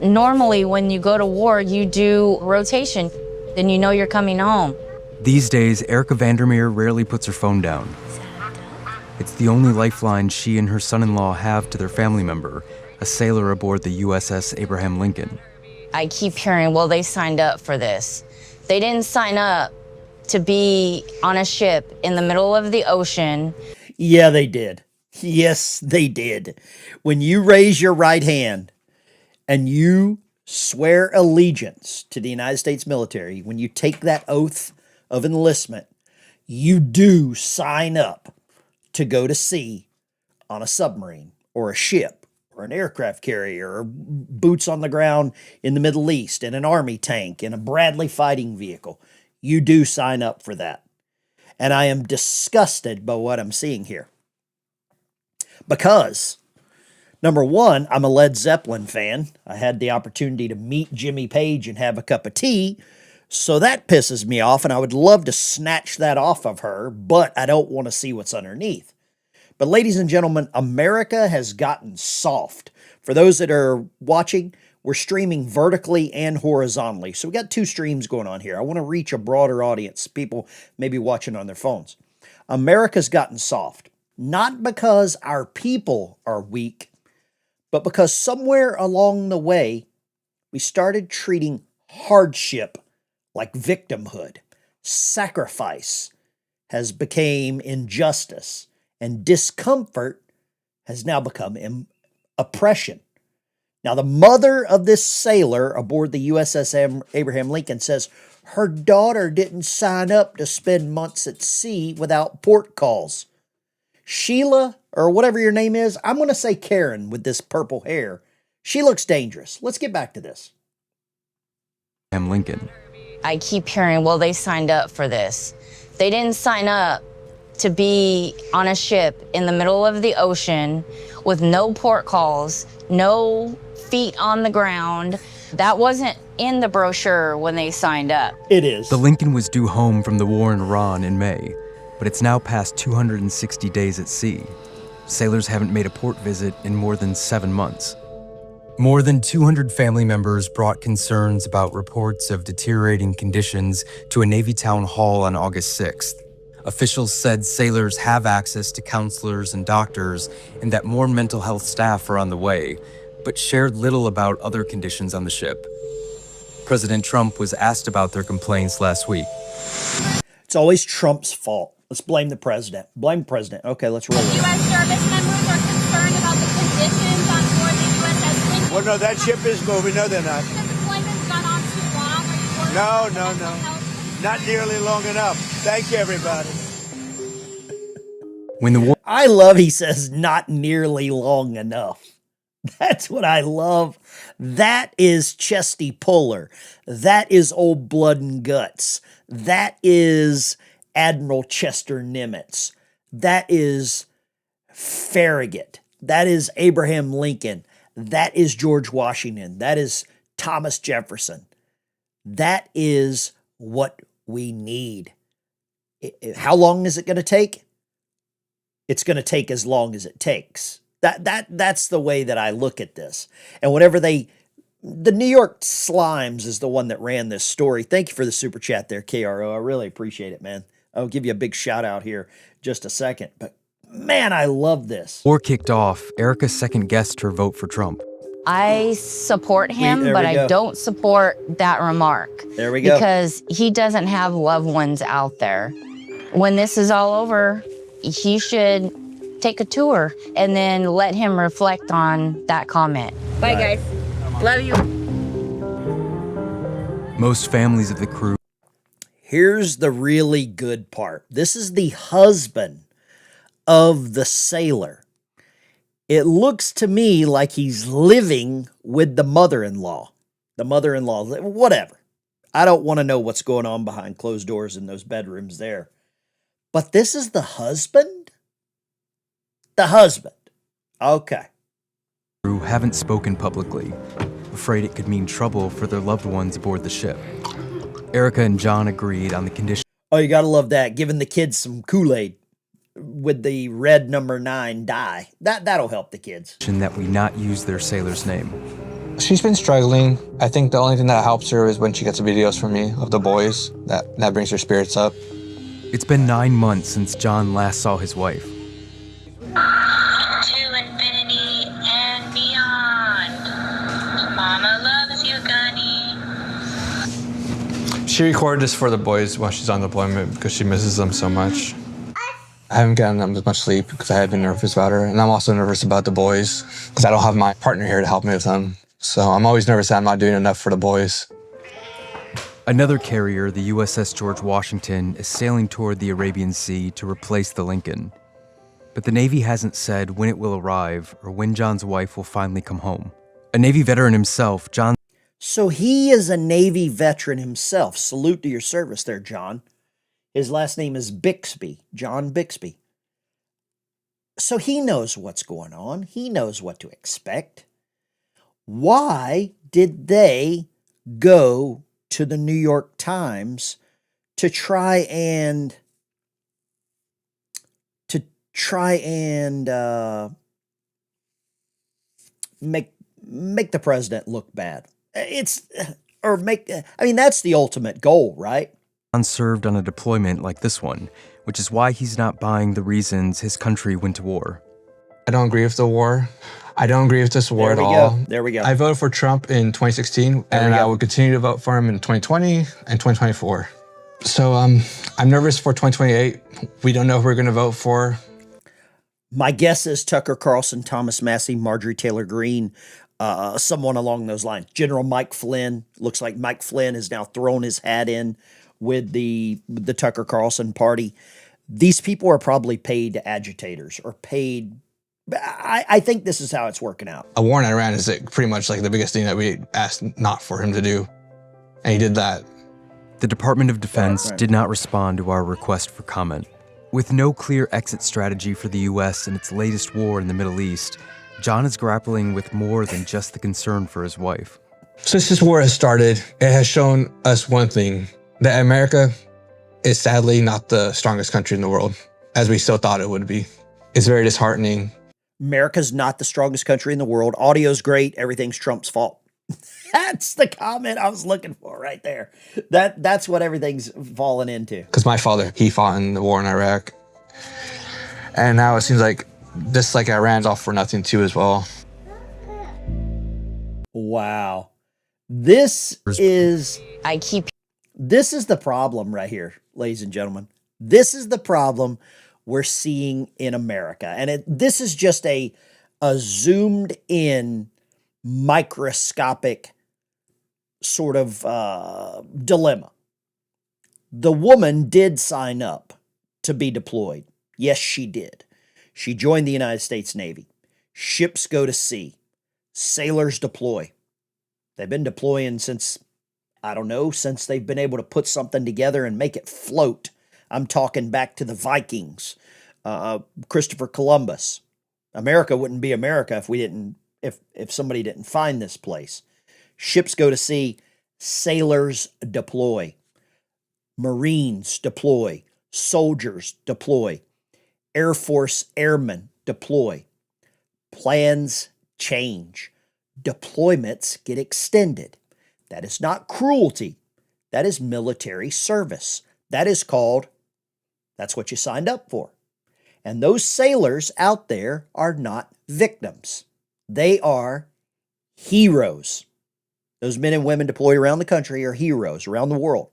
Normally, when you go to war, you do rotation, then you know you're coming home. These days, Erica Vandermeer rarely puts her phone down. It's the only lifeline she and her son-in-law have to their family member, a sailor aboard the USS Abraham Lincoln. I keep hearing, well, they signed up for this. They didn't sign up to be on a ship in the middle of the ocean. Yeah, they did. Yes, they did. When you raise your right hand and you swear allegiance to the United States military, when you take that oath of enlistment, you do sign up to go to sea on a submarine or a ship or an aircraft carrier or boots on the ground in the Middle East in an army tank in a Bradley fighting vehicle. You do sign up for that. And I am disgusted by what I'm seeing here. Because, number one, I'm a Led Zeppelin fan. I had the opportunity to meet Jimmy Page and have a cup of tea. So that pisses me off, and I would love to snatch that off of her, but I don't want to see what's underneath. But ladies and gentlemen, America has gotten soft. For those that are watching, we're streaming vertically and horizontally. So we got two streams going on here. I want to reach a broader audience, people maybe watching on their phones. America's gotten soft, not because our people are weak, but because somewhere along the way, we started treating hardship like victimhood. Sacrifice has become injustice, and discomfort has now become oppression. Now, the mother of this sailor aboard the USS Abraham Lincoln says her daughter didn't sign up to spend months at sea without port calls. Sheila, or whatever your name is, I'm going to say Karen with this purple hair. She looks dangerous. Let's get back to this. Abraham Lincoln. I keep hearing, well, they signed up for this. They didn't sign up to be on a ship in the middle of the ocean with no port calls, no feet on the ground. That wasn't in the brochure when they signed up. It is. The Lincoln was due home from the war in Iran in May, but it's now past 260 days at sea. Sailors haven't made a port visit in more than 7 months. More than 200 family members brought concerns about reports of deteriorating conditions to a Navy town hall on August 6th. Officials said sailors have access to counselors and doctors and that more mental health staff are on the way, but shared little about other conditions on the ship. President Trump was asked about their complaints last week. It's always Trump's fault. Let's blame the president. Blame the president. Okay, let's roll it. U.S. service members are concerned about the conditions on board the USS Lincoln. Well, no, that ship is moving. No, they're not. The deployment's gone on too long. No. Not nearly long enough. Thank you, everybody. When the war I love he says not nearly long enough. That's what I love. That is Chesty Puller. That is Old Blood and Guts. That is Admiral Chester Nimitz. That is Farragut. That is Abraham Lincoln. That is George Washington. That is Thomas Jefferson. That is what we need. How long is it going to take? It's going to take as long as it takes. That's the way that I look at this. And whatever the New York Slimes is the one that ran this story. Thank you for the super chat there, KRO. I really appreciate it, man. I'll give you a big shout out here just a second. But man, I love this. war kicked off, Erica second-guessed her vote for Trump. I support him, There but we go. I don't support that remark. There we go. Because he doesn't have loved ones out there. When this is all over, he should take a tour and then let him reflect on that comment. Bye, guys. Love you. Most families of the crew Here's the really good part. This is the husband of the sailor. It looks to me like he's living with the mother-in-law. The mother-in-law, whatever. I don't want to know what's going on behind closed doors in those bedrooms there. But this is the husband? The husband. Okay. haven't spoken publicly, afraid it could mean trouble for their loved ones aboard the ship. Erica and John agreed on the condition. Oh, you gotta love that. Giving the kids some Kool-Aid with the red number 9 dye. That'll help the kids. That we not use their sailor's name. She's been struggling. I think the only thing that helps her is when she gets videos from me of the boys. That brings her spirits up. It's been 9 months since John last saw his wife. To infinity and beyond. Mama loves you, Gunny. She recorded this for the boys while she's on deployment because she misses them so much. I haven't gotten as much sleep because I have been nervous about her. And I'm also nervous about the boys because I don't have my partner here to help me with them. So I'm always nervous that I'm not doing enough for the boys. Another carrier, the USS George Washington, is sailing toward the Arabian Sea to replace the Lincoln. But the Navy hasn't said when it will arrive or when John's wife will finally come home. A Navy veteran himself, John. So he is a Navy veteran himself. Salute to your service there, John. His last name is Bixby, John Bixby. So he knows what's going on. He knows what to expect. Why did they go to the New York Times to try and make the president look bad? That's the ultimate goal, right? John served on a deployment like this one, which is why he's not buying the reasons his country went to war. I don't agree with the war. I don't agree with this war at all. There we go. I voted for Trump in 2016, and I will continue to vote for him in 2020 and 2024. So I'm nervous for 2028. We don't know who we're going to vote for. My guess is Tucker Carlson, Thomas Massey, Marjorie Taylor Greene, someone along those lines. General Mike Flynn. Looks like Mike Flynn has now thrown his hat in with the Tucker Carlson party. These people are probably paid agitators or paid. I think this is how it's working out. A war in Iran is pretty much like the biggest thing that we asked not for him to do. And he did that. The Department of Defense did not respond to our request for comment. With no clear exit strategy for the U.S. in its latest war in the Middle East, John is grappling with more than just the concern for his wife. Since this war has started, it has shown us one thing, that America is sadly not the strongest country in the world, as we still thought it would be. It's very disheartening. America's not the strongest country in the world. Audio's great. Everything's Trump's fault. That's the comment I was looking for right there. That's what everything's fallen into. Because my father, he fought in the war in Iraq. And now it seems like just like Iran's off for nothing too as well. Wow. This is the problem right here, ladies and gentlemen. This is the problem we're seeing in America. And this is just a zoomed in microscopic sort of dilemma. The woman did sign up to be deployed. Yes, she did. She joined the United States Navy. Ships go to sea. Sailors deploy. They've been deploying since they've been able to put something together and make it float. I'm talking back to the Vikings, Christopher Columbus. America wouldn't be America if somebody didn't find this place. Ships go to sea, sailors deploy, Marines deploy, soldiers deploy, Air Force airmen deploy. Plans change. Deployments get extended. That is not cruelty. That is military service. That's what you signed up for. And those sailors out there are not victims. They are heroes. Those men and women deployed around the country are heroes around the world.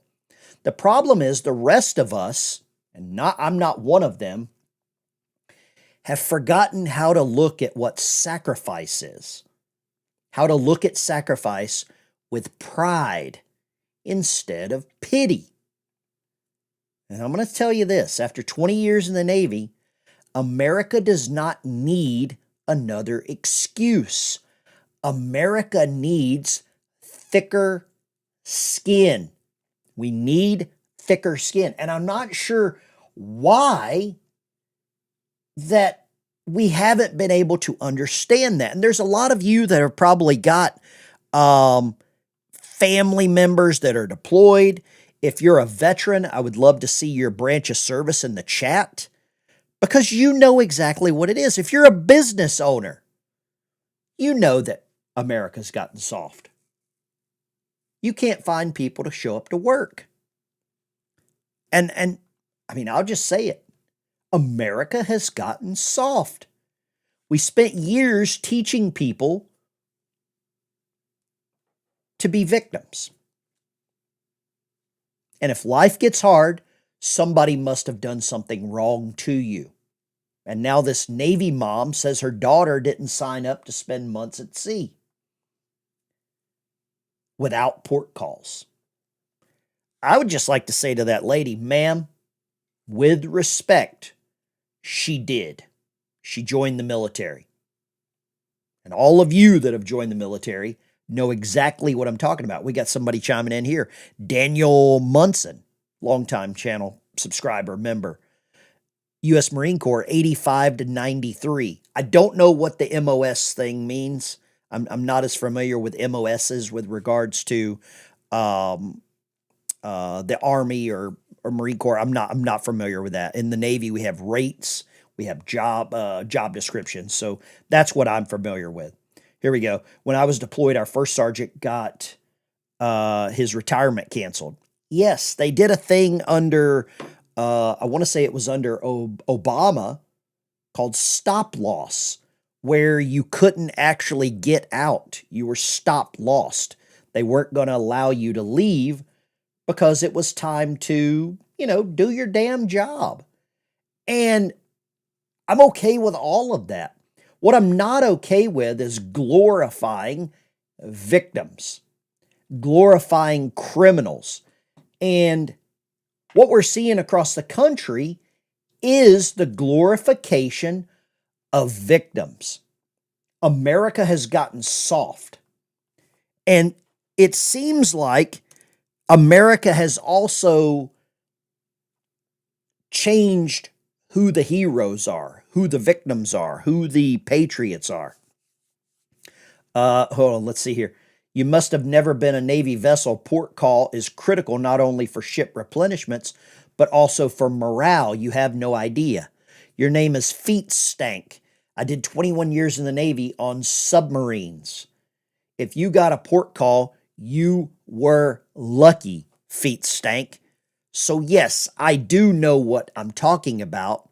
The problem is the rest of us, and I'm not one of them, have forgotten how to look at what sacrifice is. How to look at sacrifice with pride instead of pity. And I'm going to tell you this, after 20 years in the Navy, America does not need another excuse. America needs thicker skin. We need thicker skin. And I'm not sure why that we haven't been able to understand that. And there's a lot of you that have probably got family members that are deployed. If you're a veteran, I would love to see your branch of service in the chat because you know exactly what it is. If you're a business owner, you know that America's gotten soft. You can't find people to show up to work. And I mean, I'll just say it. America has gotten soft. We spent years teaching people to be victims. And if life gets hard, somebody must have done something wrong to you. And now this Navy mom says her daughter didn't sign up to spend months at sea without port calls. I would just like to say to that lady, ma'am, with respect, she did. She joined the military. And all of you that have joined the military know exactly what I'm talking about. We got somebody chiming in here. Daniel Munson, longtime channel subscriber, member. U.S. Marine Corps, 85 to 93. I don't know what the MOS thing means. I'm not as familiar with MOSs with regards to the Army or Marine Corps. I'm not familiar with that. In the Navy, we have rates, we have job descriptions. So that's what I'm familiar with. Here we go. When I was deployed, our first sergeant got his retirement canceled. Yes, they did a thing under, I want to say it was under Obama, called stop loss, where you couldn't actually get out. You were stop lost. They weren't going to allow you to leave because it was time to, do your damn job. And I'm okay with all of that. What I'm not okay with is glorifying victims, glorifying criminals. And what we're seeing across the country is the glorification of victims. America has gotten soft. And it seems like America has also changed who the heroes are, who the victims are, who the patriots are. Hold on, let's see here. You must have never been a Navy vessel. Port call is critical not only for ship replenishments, but also for morale. You have no idea. Your name is Feet Stank. I did 21 years in the Navy on submarines. If you got a port call, you were lucky, Feet Stank. So yes, I do know what I'm talking about.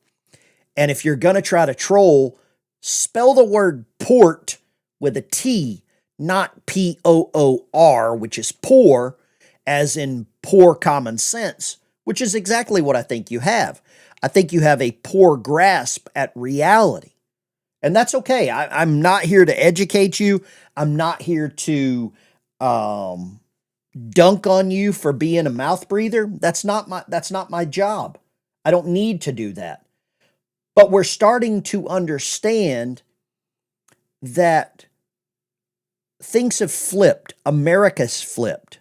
And if you're going to try to troll, spell the word port with a T, not P-O-O-R, which is poor, as in poor common sense, which is exactly what I think you have. I think you have a poor grasp at reality. And that's okay. I'm not here to educate you. I'm not here to dunk on you for being a mouth breather. That's not my job. I don't need to do that. But we're starting to understand that things have flipped. America's flipped.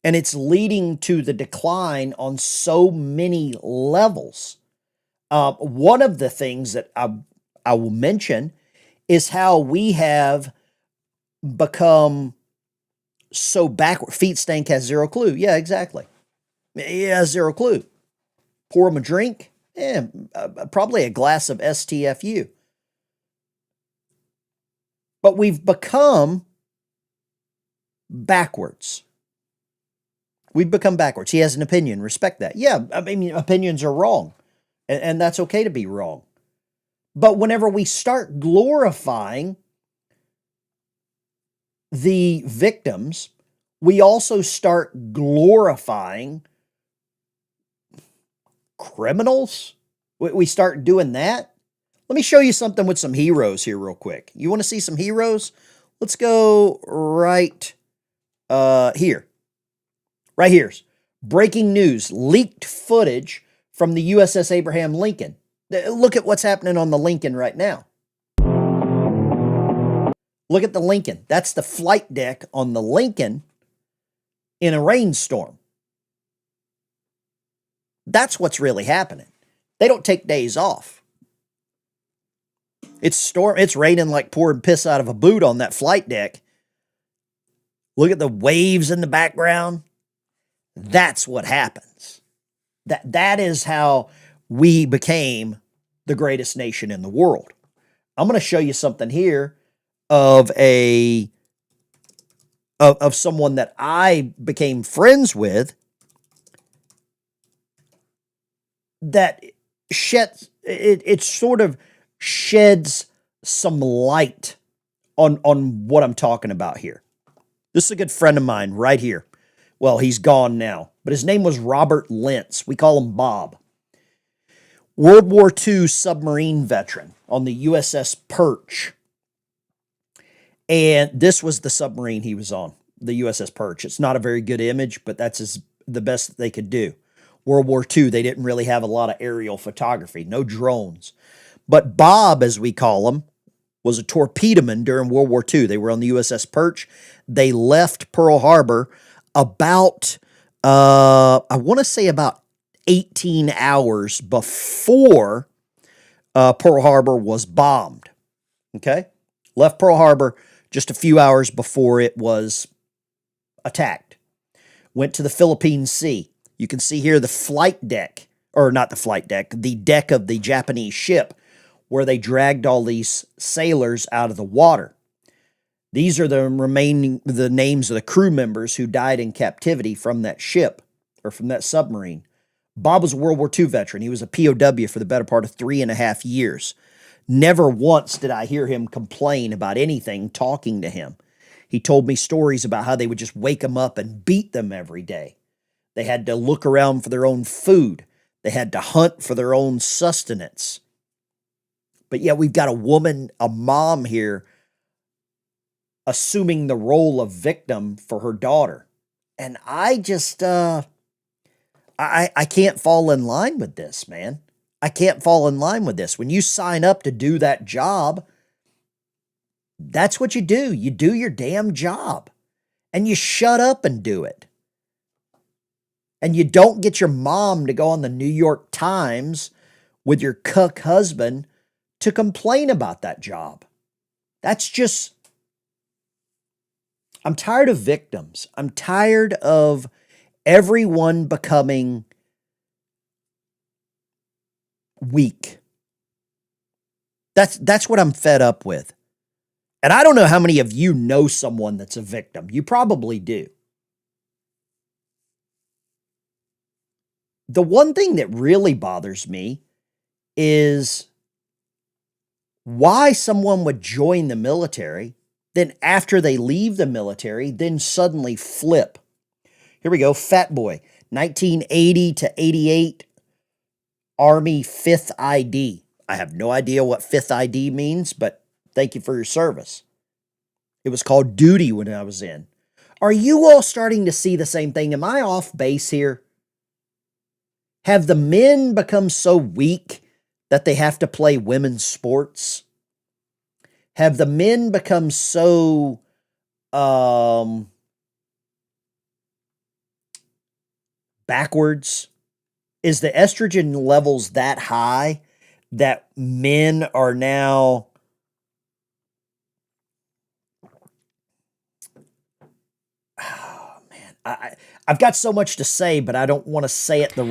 And it's leading to the decline on so many levels. One of the things that I will mention is how we have become so backward. Feet Stank has zero clue. Yeah, exactly. He has zero clue. Pour him a drink. Probably a glass of STFU. But we've become backwards. We've become backwards. He has an opinion. Respect that. Yeah, I mean, opinions are wrong. And that's okay to be wrong. But whenever we start glorifying the victims, we also start glorifying criminals. We start doing that. Let me show you something with some heroes here real quick. You want to see some heroes? Let's go right here. Right here. Breaking news. Leaked footage from the USS Abraham Lincoln. Look at what's happening on the Lincoln right now. Look at the Lincoln. That's the flight deck on the Lincoln in a rainstorm. That's what's really happening. They don't take days off. It's raining like pouring piss out of a boot on that flight deck. Look at the waves in the background. That's what happens. That is how we became the greatest nation in the world. I'm going to show you something here of of someone that I became friends with that it sort of sheds some light on what I'm talking about here. This is a good friend of mine right here. Well, he's gone now, but his name was Robert Lentz. We call him Bob. World War II submarine veteran on the USS Perch. And this was the submarine he was on, the USS Perch. It's not a very good image, but that's the best that they could do. World War II, they didn't really have a lot of aerial photography, no drones. But Bob, as we call him, was a torpedoman during World War II. They were on the USS Perch. They left Pearl Harbor about, I want to say about 18 hours before Pearl Harbor was bombed. Okay? Left Pearl Harbor just a few hours before it was attacked. Went to the Philippine Sea. You can see here the flight deck, or not the flight deck, the deck of the Japanese ship where they dragged all these sailors out of the water. These are the names of the crew members who died in captivity from that ship or from that submarine. Bob was a World War II veteran. He was a POW for the better part of 3.5 years. Never once did I hear him complain about anything talking to him. He told me stories about how they would just wake him up and beat them every day. They had to look around for their own food. They had to hunt for their own sustenance. But yet we've got a woman, a mom here, assuming the role of victim for her daughter. And I just, I can't fall in line with this, man. I can't fall in line with this. When you sign up to do that job, that's what you do. You do your damn job. And you shut up and do it. And you don't get your mom to go on the New York Times with your cuck husband to complain about that job. That's just, I'm tired of victims. I'm tired of everyone becoming weak. That's what I'm fed up with. And I don't know how many of you know someone that's a victim. You probably do. The one thing that really bothers me is why someone would join the military, then after they leave the military, then suddenly flip. Here we go, Fat Boy, 1980 to 88, Army 5th ID. I have no idea what 5th ID means, but thank you for your service. It was called duty when I was in. Are you all starting to see the same thing? Am I off base here? Have the men become so weak that they have to play women's sports? Have the men become so backwards? Is the estrogen levels that high that men are now I've got so much to say, but I don't want to say it the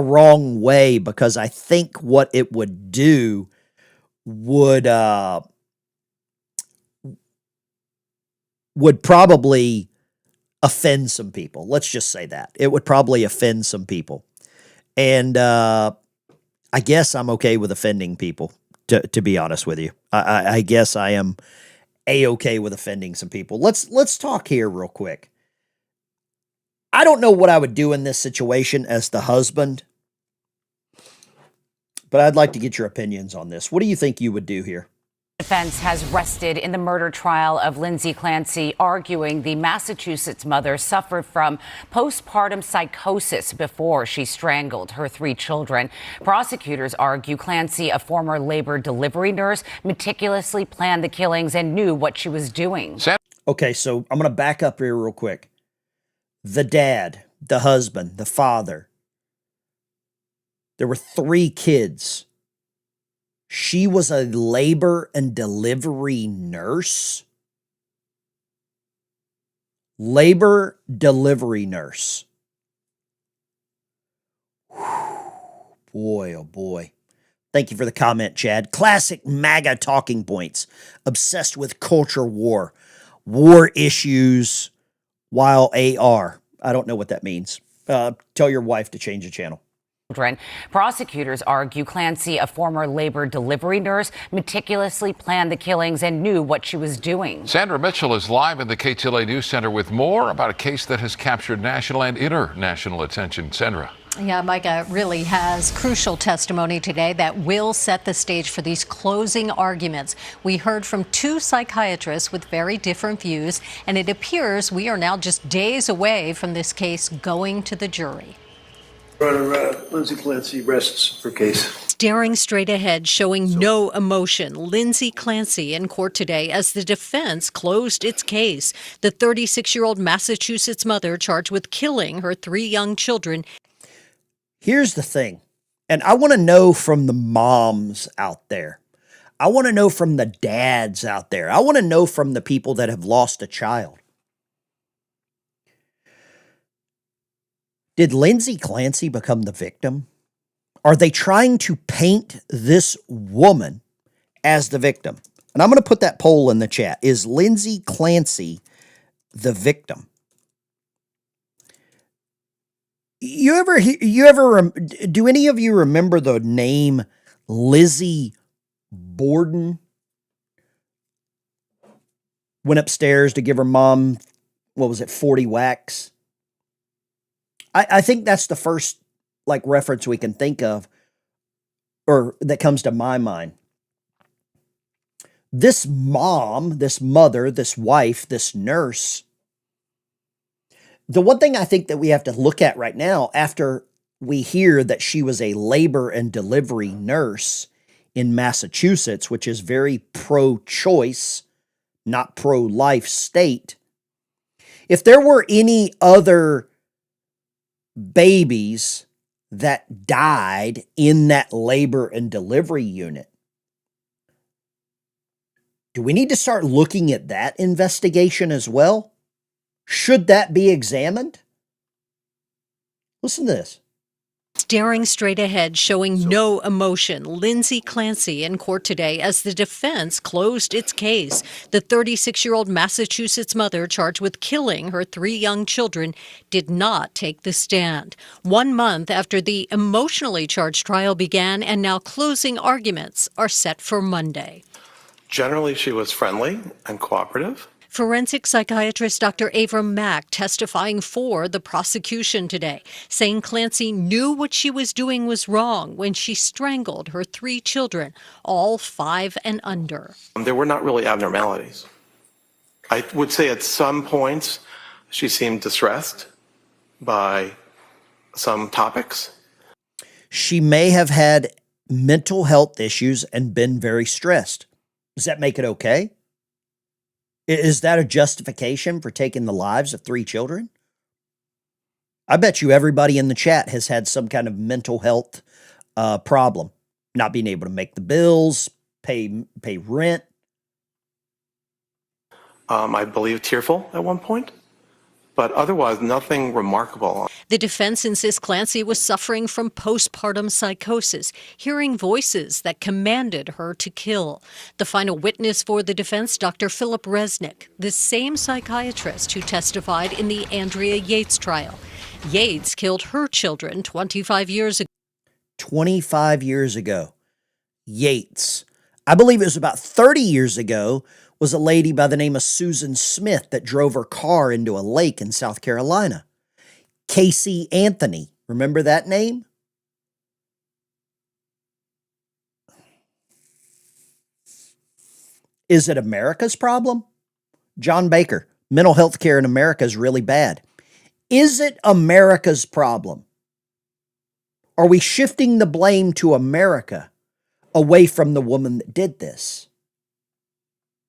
wrong way, because I think what it would do would probably offend some people. Let's just say that. It would probably offend some people. And I guess I'm okay with offending people, to be honest with you. I guess I am A-okay with offending some people. Let's talk here real quick. I don't know what I would do in this situation as the husband, but I'd like to get your opinions on this. What do you think you would do here? Defense has rested in the murder trial of Lindsay Clancy, arguing the Massachusetts mother suffered from postpartum psychosis before she strangled her 3 children. Prosecutors argue Clancy, a former labor delivery nurse, meticulously planned the killings and knew what she was doing. Okay, so I'm going to back up here real quick. The dad, the husband, the father. There were 3 kids. She was a labor and delivery nurse. Labor delivery nurse. Whew. Boy, oh boy. Thank you for the comment, Chad. Classic MAGA talking points. Obsessed with culture war. War issues while AR. I don't know what that means. Tell your wife to change the channel. Prosecutors argue Clancy, a former labor delivery nurse, meticulously planned the killings and knew what she was doing. Sandra Mitchell is live in the KTLA News Center with more about a case that has captured national and international attention. Sandra. Yeah, Micah really has crucial testimony today that will set the stage for these closing arguments. We heard from two psychiatrists with very different views, and it appears we are now just days away from this case going to the jury. Lindsay Clancy rests her case. Staring straight ahead, showing no emotion, Lindsay Clancy in court today as the defense closed its case. The 36-year-old Massachusetts mother charged with killing her 3 young children. Here's the thing, and I want to know from the moms out there. I want to know from the dads out there. I want to know from the people that have lost a child. Did Lindsay Clancy become the victim? Are they trying to paint this woman as the victim? And I'm going to put that poll in the chat. Is Lindsay Clancy the victim? Do any of you remember the name Lizzie Borden? Went upstairs to give her mom, 40 whacks? I think that's the first reference we can think of, or that comes to my mind. This mom, this mother, this wife, this nurse, the one thing I think that we have to look at right now, after we hear that she was a labor and delivery nurse in Massachusetts, which is very pro-choice, not pro-life state, if there were any other babies that died in that labor and delivery unit, do we need to start looking at that investigation as well? Should that be examined? Listen to this. Staring straight ahead, showing no emotion, Lindsay Clancy in court today as the defense closed its case. The 36-year-old Massachusetts mother charged with killing her 3 young children did not take the stand. 1 month after the emotionally charged trial began, and now closing arguments are set for Monday. Generally, she was friendly and cooperative. Forensic psychiatrist Dr. Abraham Mack testifying for the prosecution today, saying Clancy knew what she was doing was wrong when she strangled her 3 children, all 5 and under. There were not really abnormalities. I would say at some points she seemed distressed by some topics. She may have had mental health issues and been very stressed. Does that make it okay? Is that a justification for taking the lives of 3 children? I bet you everybody in the chat has had some kind of mental health problem. Not being able to make the bills, pay rent. I believe tearful at one point, but otherwise nothing remarkable. The defense insists Clancy was suffering from postpartum psychosis, hearing voices that commanded her to kill. The final witness for the defense, Dr. Philip Resnick, the same psychiatrist who testified in the Andrea Yates trial. Yates killed her children 25 years ago. 25 years ago. Yates. I believe it was about 30 years ago, was a lady by the name of Susan Smith that drove her car into a lake in South Carolina. Casey Anthony. Remember that name? Is it America's problem? John Baker. Mental health care in America is really bad. Is it America's problem? Are we shifting the blame to America away from the woman that did this?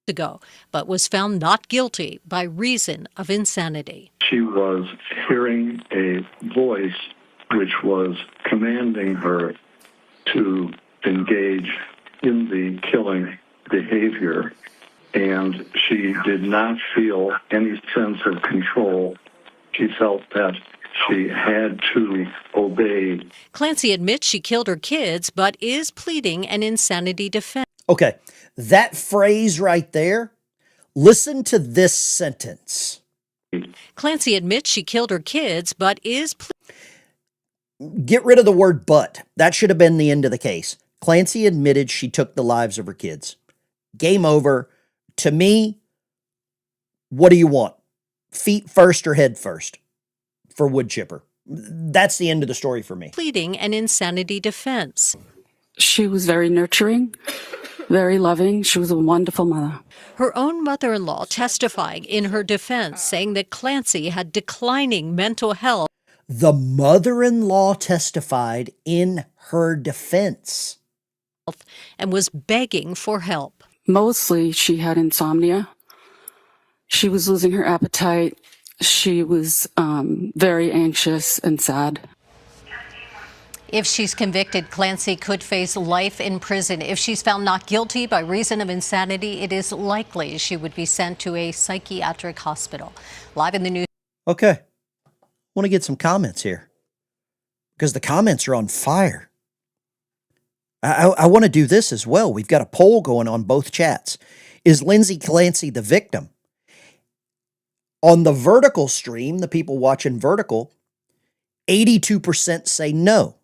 Ago, but was found not guilty by reason of insanity. She was hearing a voice which was commanding her to engage in the killing behavior, and she did not feel any sense of control. She felt that She had to obey. Clancy admits she killed her kids, but is pleading an insanity defense. Okay, that phrase right there, listen to this sentence. Clancy admits she killed her kids, but is Get rid of the word but. That should have been the end of the case. Clancy admitted she took the lives of her kids. Game over. To me, what do you want? Feet first or head first for wood chipper? That's the end of the story for me. Pleading an insanity defense. She was very nurturing, very loving. She was a wonderful mother. Her own mother-in-law testifying in her defense, saying that Clancy had declining mental health. The mother-in-law testified in her defense and was begging for help. Mostly she had insomnia. She was losing her appetite. She was very anxious and sad. If she's convicted, Clancy could face life in prison. If she's found not guilty by reason of insanity, it is likely she would be sent to a psychiatric hospital. Live in the news. Okay. I want to get some comments here because the comments are on fire. I want to do this as well. We've got a poll going on both chats. Is Lindsay Clancy the victim? On the vertical stream, the people watching vertical, 82% say no.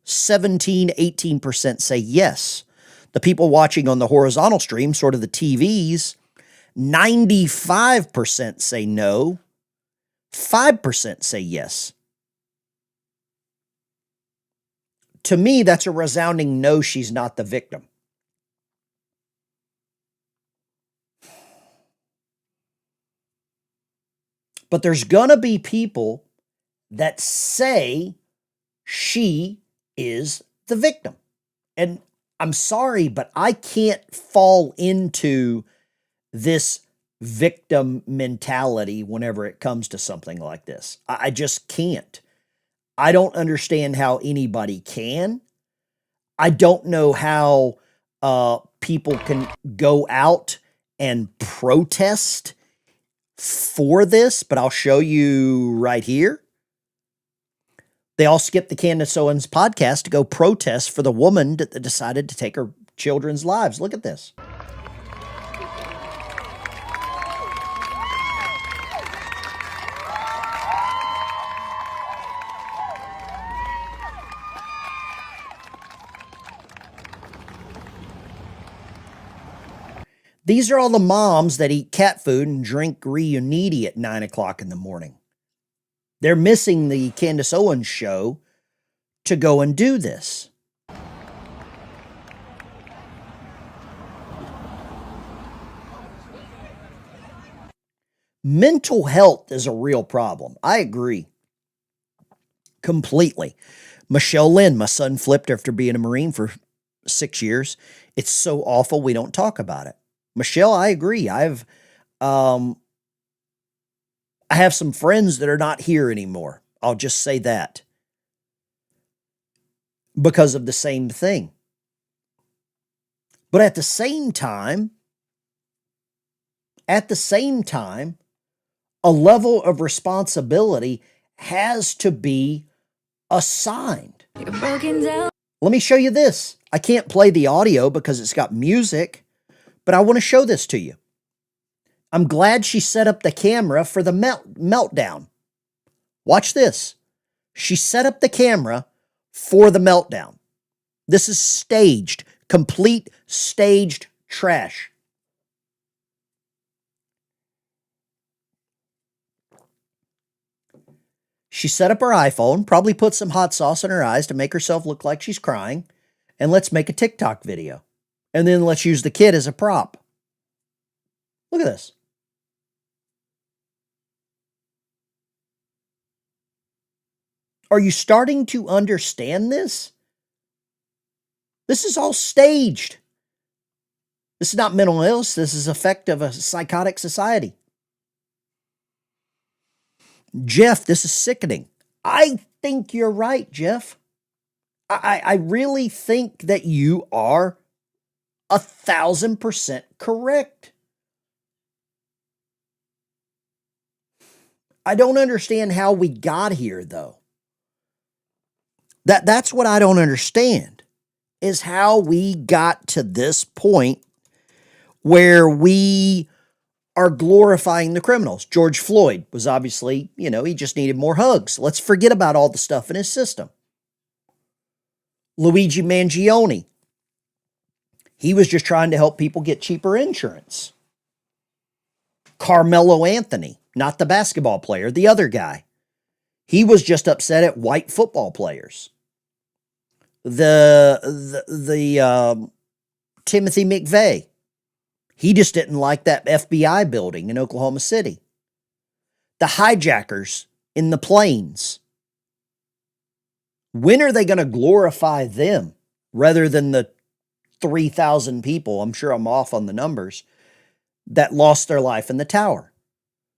18% say yes. The people watching on the horizontal stream, sort of the TVs, 95% say no. 5% say yes. To me, that's a resounding no, she's not the victim. But there's going to be people that say she is the victim. And I'm sorry, but I can't fall into this victim mentality whenever it comes to something like this. I just can't. I don't understand how anybody can. I don't know how people can go out and protest for this, but I'll show you right here. They all skipped the Candace Owens podcast to go protest for the woman that decided to take her children's lives. Look at this. These are all the moms that eat cat food and drink Reuniti at 9 o'clock in the morning. They're missing the Candace Owens show to go and do this. Mental health is a real problem. I agree. Completely. Michelle Lynn, my son flipped after being a Marine for 6 years. It's so awful we don't talk about it. Michelle, I agree. I have some friends that are not here anymore. I'll just say that. Because of the same thing. But at the same time, a level of responsibility has to be assigned. Let me show you this. I can't play the audio because it's got music, but I want to show this to you. I'm glad she set up the camera for the meltdown. Watch this. She set up the camera for the meltdown. This is staged, complete staged trash. She set up her iPhone, probably put some hot sauce in her eyes to make herself look like she's crying, and let's make a TikTok video. And then let's use the kid as a prop. Look at this. Are you starting to understand this? This is all staged. This is not mental illness. This is effect of a psychotic society. Jeff, this is sickening. I think you're right, Jeff. I really think that you are 1,000% correct. I don't understand how we got here, though. That's what I don't understand, is how we got to this point where we are glorifying the criminals. George Floyd was obviously, he just needed more hugs. Let's forget about all the stuff in his system. Luigi Mangione, he was just trying to help people get cheaper insurance. Carmelo Anthony, not the basketball player, the other guy. He was just upset at white football players. The Timothy McVeigh, he just didn't like that FBI building in Oklahoma City. The hijackers in the planes. When are they going to glorify them rather than the 3,000 people, I'm sure I'm off on the numbers, that lost their life in the tower?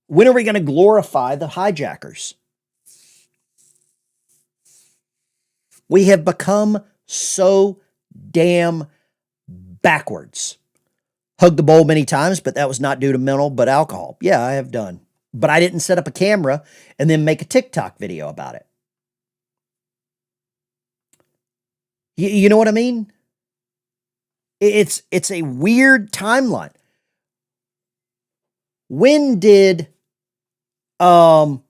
When are we going to glorify the hijackers? We have become so damn backwards. Hugged the bowl many times, but that was not due to mental, but alcohol. Yeah, I have done. But I didn't set up a camera and then make a TikTok video about it. You know what I mean? It's a weird timeline. When did Charlie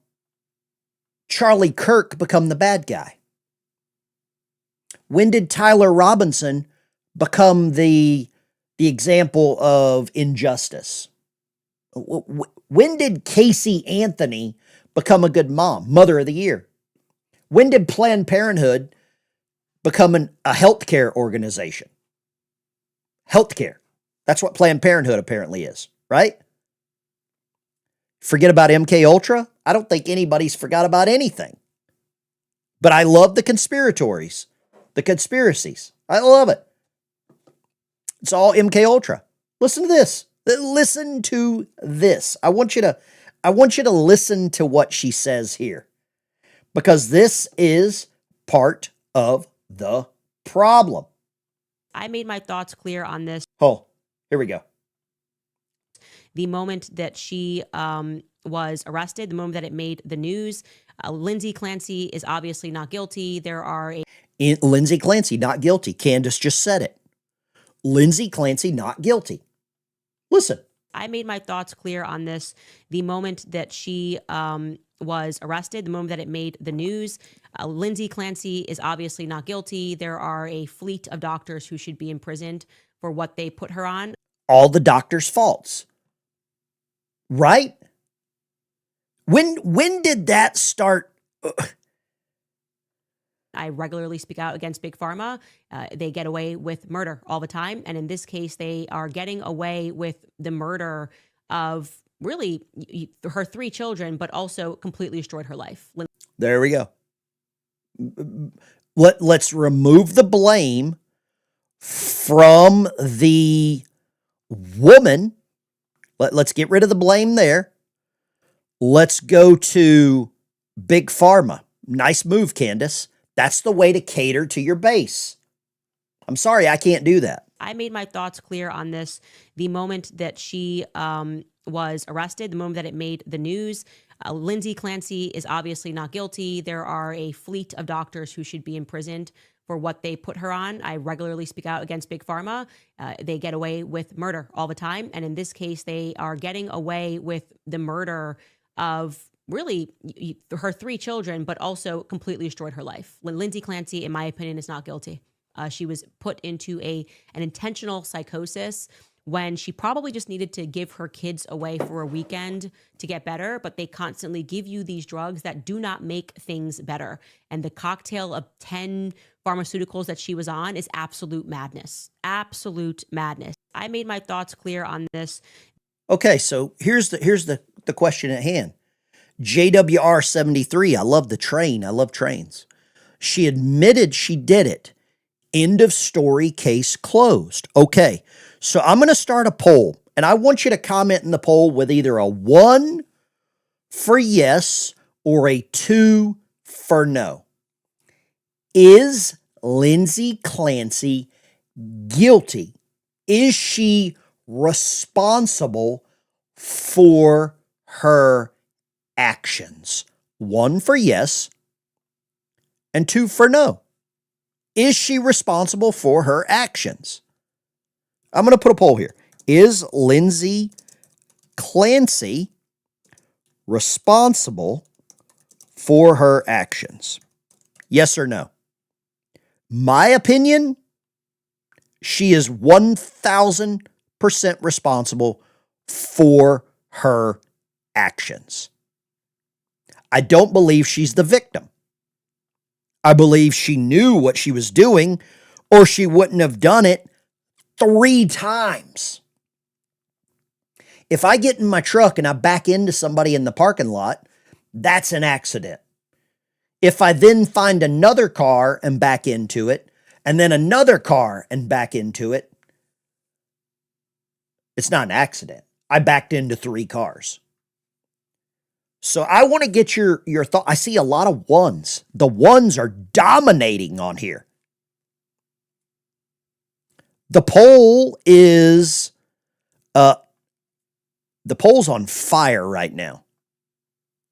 Kirk become the bad guy? When did Tyler Robinson become the example of injustice? When did Casey Anthony become a good mom, mother of the year? When did Planned Parenthood become a healthcare organization? Healthcare. That's what Planned Parenthood apparently is, right? Forget about MK Ultra? I don't think anybody's forgot about anything. But I love the conspiratories, the conspiracies. I love it. It's all MK Ultra. Listen to this. Listen to this. I want you to listen to what she says here, because this is part of the problem. I made my thoughts clear on this. Oh, here we go. The moment that she was arrested, the moment that it made the news, Lindsay Clancy is obviously not guilty. There are Lindsay Clancy not guilty. Candace just said it. Lindsay Clancy not guilty. Listen. I made my thoughts clear on this. The moment that she was arrested, the moment that it made the news, Lindsay Clancy is obviously not guilty. There are a fleet of doctors who should be imprisoned for what they put her on. All the doctors' faults. Right? When did that start? I regularly speak out against Big Pharma. They get away with murder all the time. And in this case, they are getting away with the murder of really her 3 children, but also completely destroyed her life. There we go. Let's remove the blame from the woman. Let's get rid of the blame there. Let's go to Big Pharma. Nice move, Candace. That's the way to cater to your base. I'm sorry, I can't do that. I made my thoughts clear on this. The moment that she was arrested, the moment that it made the news, Lindsay Clancy is obviously not guilty. There are a fleet of doctors who should be imprisoned for what they put her on. I regularly speak out against Big Pharma. They get away with murder all the time. And in this case, they are getting away with the murder of really her 3 children, but also completely destroyed her life. When Lindsay Clancy, in my opinion, is not guilty. She was put into an intentional psychosis when she probably just needed to give her kids away for a weekend to get better, but they constantly give you these drugs that do not make things better. And the cocktail of 10 pharmaceuticals that she was on is absolute madness. Absolute madness. I made my thoughts clear on this. Okay, so here's the question at hand. JWR 73, I love the train. I love trains. She admitted she did it. End of story, case closed. Okay, so I'm going to start a poll, and I want you to comment in the poll with either a 1 for yes or a 2 for no. Is Lindsay Clancy guilty? Is she responsible for her actions. 1 for yes and 2 for no. Is she responsible for her actions? I'm going to put a poll here. Is Lindsay Clancy responsible for her actions? Yes or no? My opinion, she is 1,000% responsible for her actions. I don't believe she's the victim. I believe she knew what she was doing, or she wouldn't have done it 3 times. If I get in my truck and I back into somebody in the parking lot, that's an accident. If I then find another car and back into it, and then another car and back into it, it's not an accident. I backed into 3 cars. So I want to get your thought. I see a lot of ones. The ones are dominating on here. The poll is, the poll's on fire right now.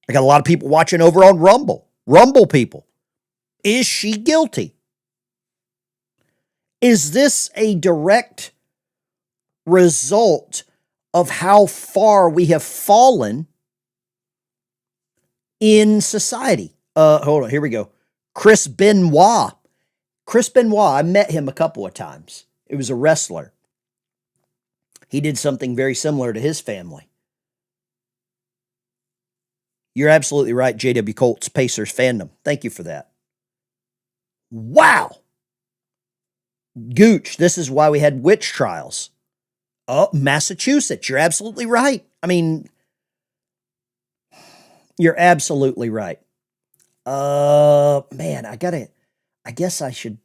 I got a lot of people watching over on Rumble. Rumble people. Is she guilty? Is this a direct result of how far we have fallen in society? Hold on, here we go. Chris Benoit. Chris Benoit, I met him a couple of times. It was a wrestler. He did something very similar to his family. You're absolutely right, JW Colts, Pacers fandom. Thank you for that. Wow. Gooch, this is why we had witch trials. Oh, Massachusetts, you're absolutely right. I mean, you're absolutely right. Man, I guess I should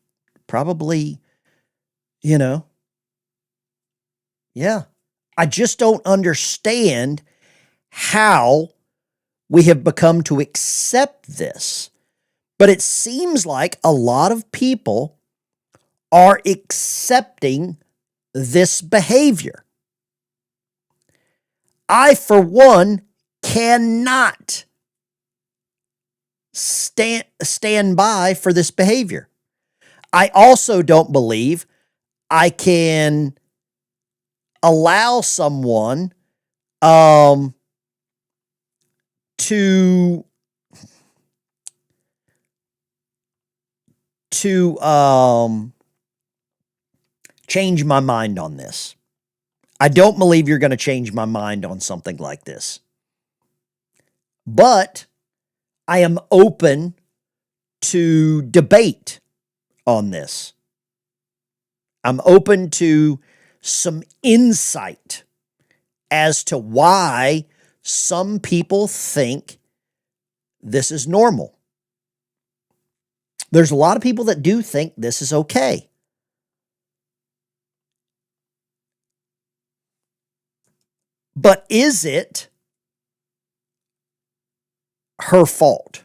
probably, yeah. I just don't understand how we have become to accept this. But it seems like a lot of people are accepting this behavior. I, for one, cannot stand by for this behavior. I also don't believe I can allow someone to change my mind on this. I don't believe you're going to change my mind on something like this. But I am open to debate on this. I'm open to some insight as to why some people think this is normal. There's a lot of people that do think this is okay. But is it her fault?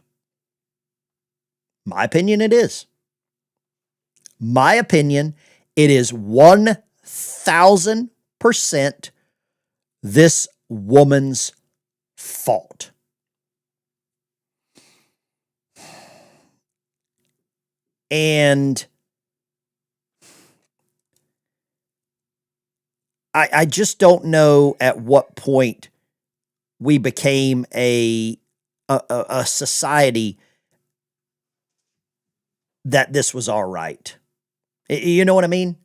My opinion, it is. My opinion, it is 1,000% this woman's fault. And I just don't know at what point we became a society that this was all right. You know what I mean?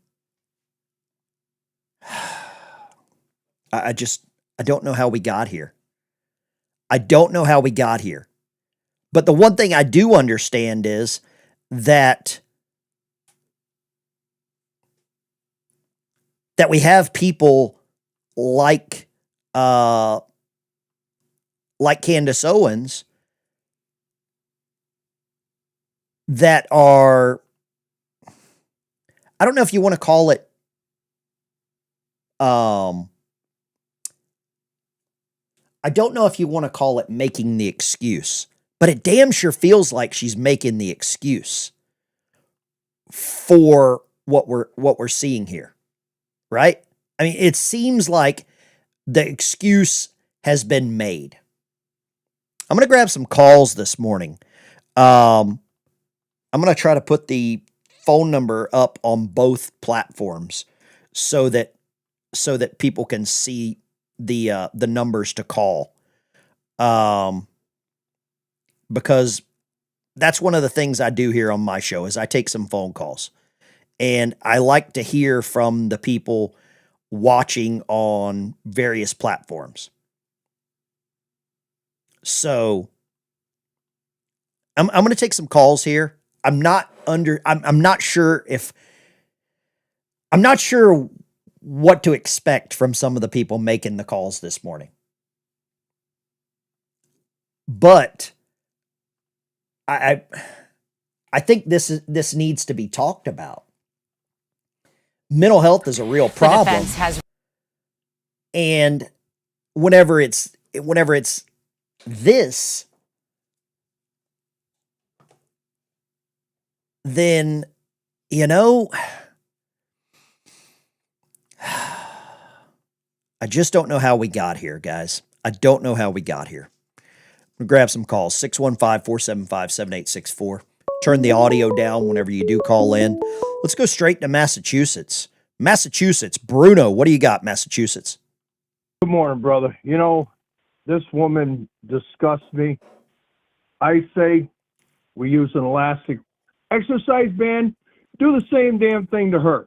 I don't know how we got here. I don't know how we got here. But the one thing I do understand is that we have people like Candace Owens that are, I don't know if you want to call it I don't know if you want to call it making the excuse, but it damn sure feels like she's making the excuse for what we're seeing here, right? I mean, it seems like the excuse has been made. I'm going to grab some calls this morning. I'm going to try to put the phone number up on both platforms so that people can see the numbers to call. Because that's one of the things I do here on my show is I take some phone calls. And I like to hear from the people watching on various platforms. So I'm going to take some calls here. I'm not sure what to expect from some of the people making the calls this morning. But I think this needs to be talked about. Mental health is a real problem. And whenever it's this, then, I just don't know how we got here, guys. I don't know how we got here. We'll grab some calls. 615-475-7864. Turn the audio down whenever you do call in. Let's go straight to Massachusetts. Massachusetts. Bruno, what do you got, Massachusetts? Good morning, brother. This woman disgusts me. I say we use an elastic exercise band. Do the same damn thing to her.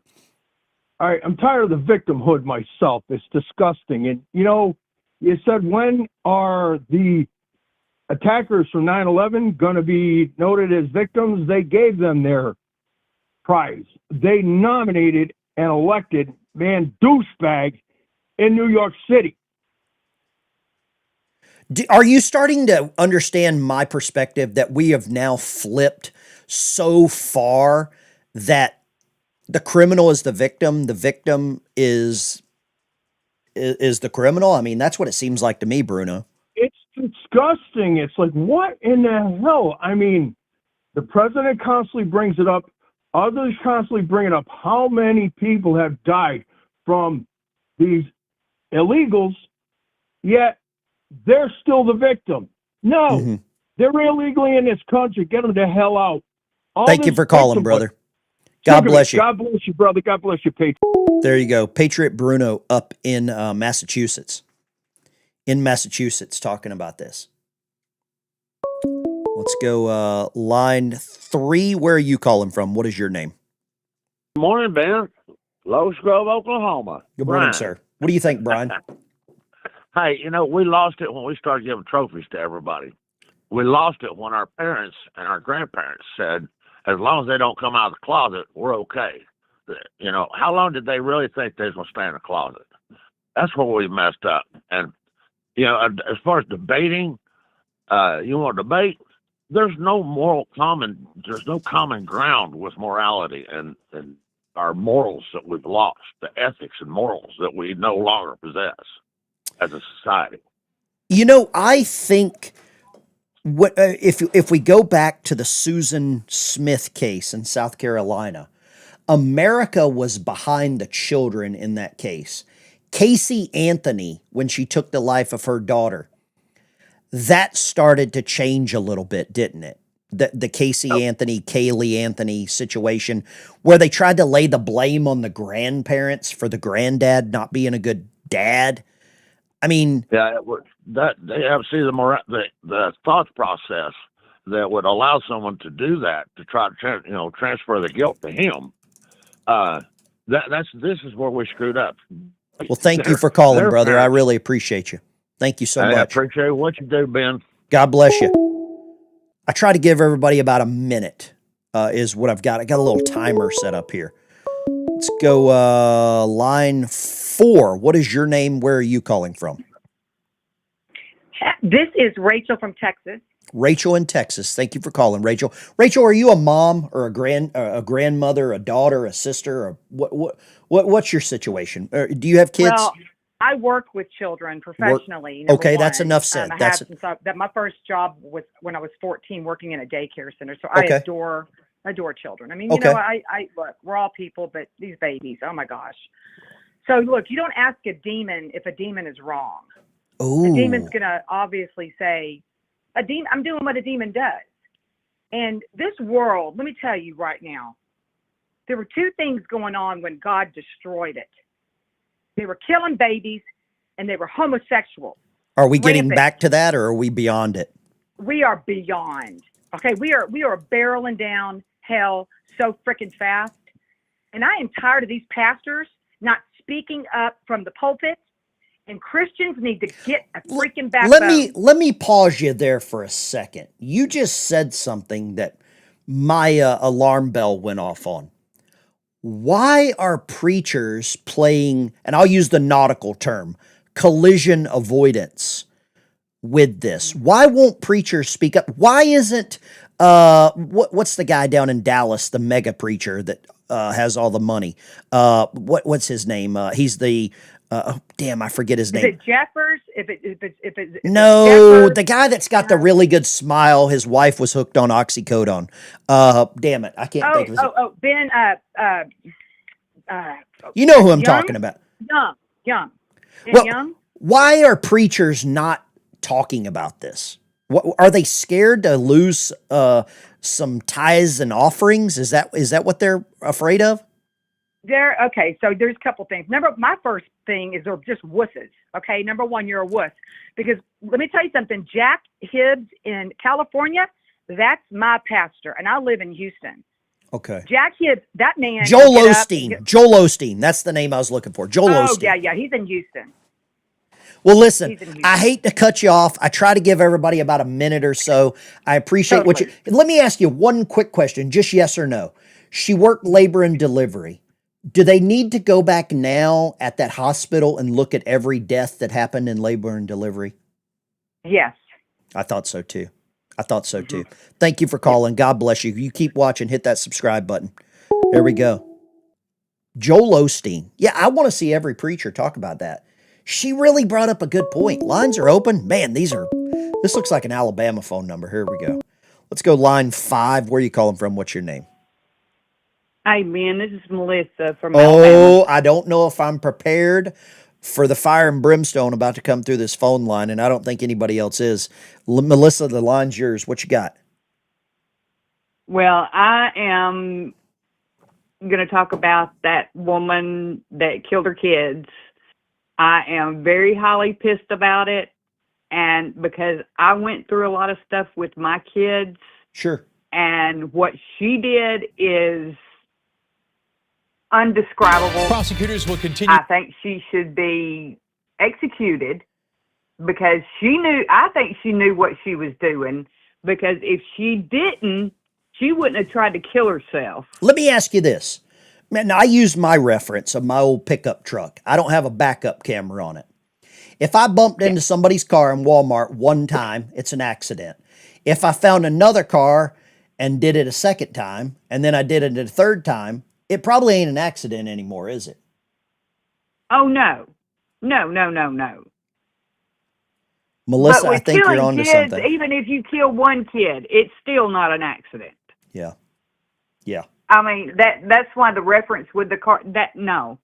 All right, I'm tired of the victimhood myself. It's disgusting. And, you said, when are the attackers from 9/11 going to be noted as victims? They gave them their prize. They nominated and elected douchebag in New York City. Are you starting to understand my perspective that we have now flipped so far that the criminal is the victim is the criminal? I mean, that's what it seems like to me, Bruno. It's disgusting. It's like, what in the hell? I mean, the president constantly brings it up. Others constantly bring it up. How many people have died from these illegals, yet they're still the victim? No, they're illegally in this country. Get them the hell out. Thank you for calling, brother. God bless you. God bless you, brother. God bless you, Patriot. There you go. Patriot Bruno up in Massachusetts. In Massachusetts, talking about this. Let's go line 3. Where are you calling from? What is your name? Good morning, Ben. Lowe's Grove, Oklahoma. Good morning, sir. What do you think, Brian? Hey, we lost it when we started giving trophies to everybody. We lost it when our parents and our grandparents said, as long as they don't come out of the closet, we're okay. How long did they really think they was going to stay in the closet? That's where we messed up. And, as far as debating, you want to debate, there's no common ground with morality and our morals that we've lost, the ethics and morals that we no longer possess as a society. I think if we go back to the Susan Smith case in South Carolina, America was behind the children in that case. Casey Anthony, when she took the life of her daughter, that started to change a little bit, didn't it? The Casey Anthony, Kaylee Anthony situation, where they tried to lay the blame on the grandparents for the granddad not being a good dad. I mean, yeah, that they have the thought process that would allow someone to do that, to try to transfer the guilt to him. This is where we screwed up. Well, thank you for calling, brother. Parents, I really appreciate you. Thank you so much. I appreciate what you do, Ben. God bless you. I try to give everybody about a minute is what I've got. I got a little timer set up here. Let's go line 4. What is your name? Where are you calling from? This is Rachel from Texas. Rachel in Texas. Thank you for calling, Rachel. Rachel, are you a mom or a grandmother, a daughter, a sister, or what's your situation? Do you have kids? Well, I work with children professionally. Okay, that's enough said. My first job was when I was 14, working in a daycare center. So I adore children. I mean, I look, we're all people, but these babies, oh my gosh. So look, you don't ask a demon if a demon is wrong. Ooh. The demon's gonna obviously say, I'm doing what a demon does. And this world, let me tell you right now, there were two things going on when God destroyed it. They were killing babies and they were homosexual. Are we getting Rampant. back to that, or are we beyond it? We are beyond. Okay, we are barreling down hell so freaking fast. And I am tired of these pastors not speaking up from the pulpit. And Christians need to get a freaking backbone. Let me pause you there for a second. You just said something that my alarm bell went off on. Why are preachers playing, and I'll use the nautical term, collision avoidance with this? Why won't preachers speak up? Why isn't what's the guy down in Dallas, the mega preacher that has all the money? What's his name? He's the damn, I forget his name. Is it Jeffers? If it's No, Jeffers, the guy that's got the really good smile. His wife was hooked on oxycodone. Damn it, I can't think of his name. Ben. You know who I'm Young? talking about. Young. Ben Well, Young. why are preachers not talking about this? What, are they scared to lose some tithes and offerings? Is that what they're afraid of? Okay, so there's a couple things. My first thing is they're just wusses. Okay, number one, you're a wuss. Because let me tell you something, Jack Hibbs in California, that's my pastor, and I live in Houston. Okay. Jack Hibbs, that man. Joel Osteen. Joel Osteen. That's the name I was looking for. Joel Osteen. Oh, yeah, he's in Houston. Well, listen, I hate to cut you off. I try to give everybody about a minute or so. I appreciate what you... Let me ask you one quick question, just yes or no. She worked labor and delivery. Do they need to go back now at that hospital and look at every death that happened in labor and delivery? Yes. I thought so too. Thank you for calling. God bless you. You keep watching. Hit that subscribe button. There we go. Joel Osteen. Yeah, I want to see every preacher talk about that. She really brought up a good point. Lines are open. Man, this looks like an Alabama phone number. Here we go. Let's go line 5. Where are you calling from? What's your name? Hey, man, this is Melissa from Alabama. Oh, I don't know if I'm prepared for the fire and brimstone about to come through this phone line, and I don't think anybody else is. Melissa, the line's yours. What you got? Well, I am going to talk about that woman that killed her kids. I am very highly pissed about it, and because I went through a lot of stuff with my kids. Sure. And what she did is undescribable. Prosecutors will continue. I think she should be executed because I think she knew what she was doing, because if she didn't, she wouldn't have tried to kill herself. Let me ask you this. Man, I use my reference of my old pickup truck. I don't have a backup camera on it. If I bumped into somebody's car in Walmart one time, it's an accident. If I found another car and did it a second time, and then I did it a third time, it probably ain't an accident anymore, is it? Oh, no. No. Melissa, I think you're onto kids, something. Even if you kill one kid, it's still not an accident. Yeah. I mean, that's why the reference with the car, no.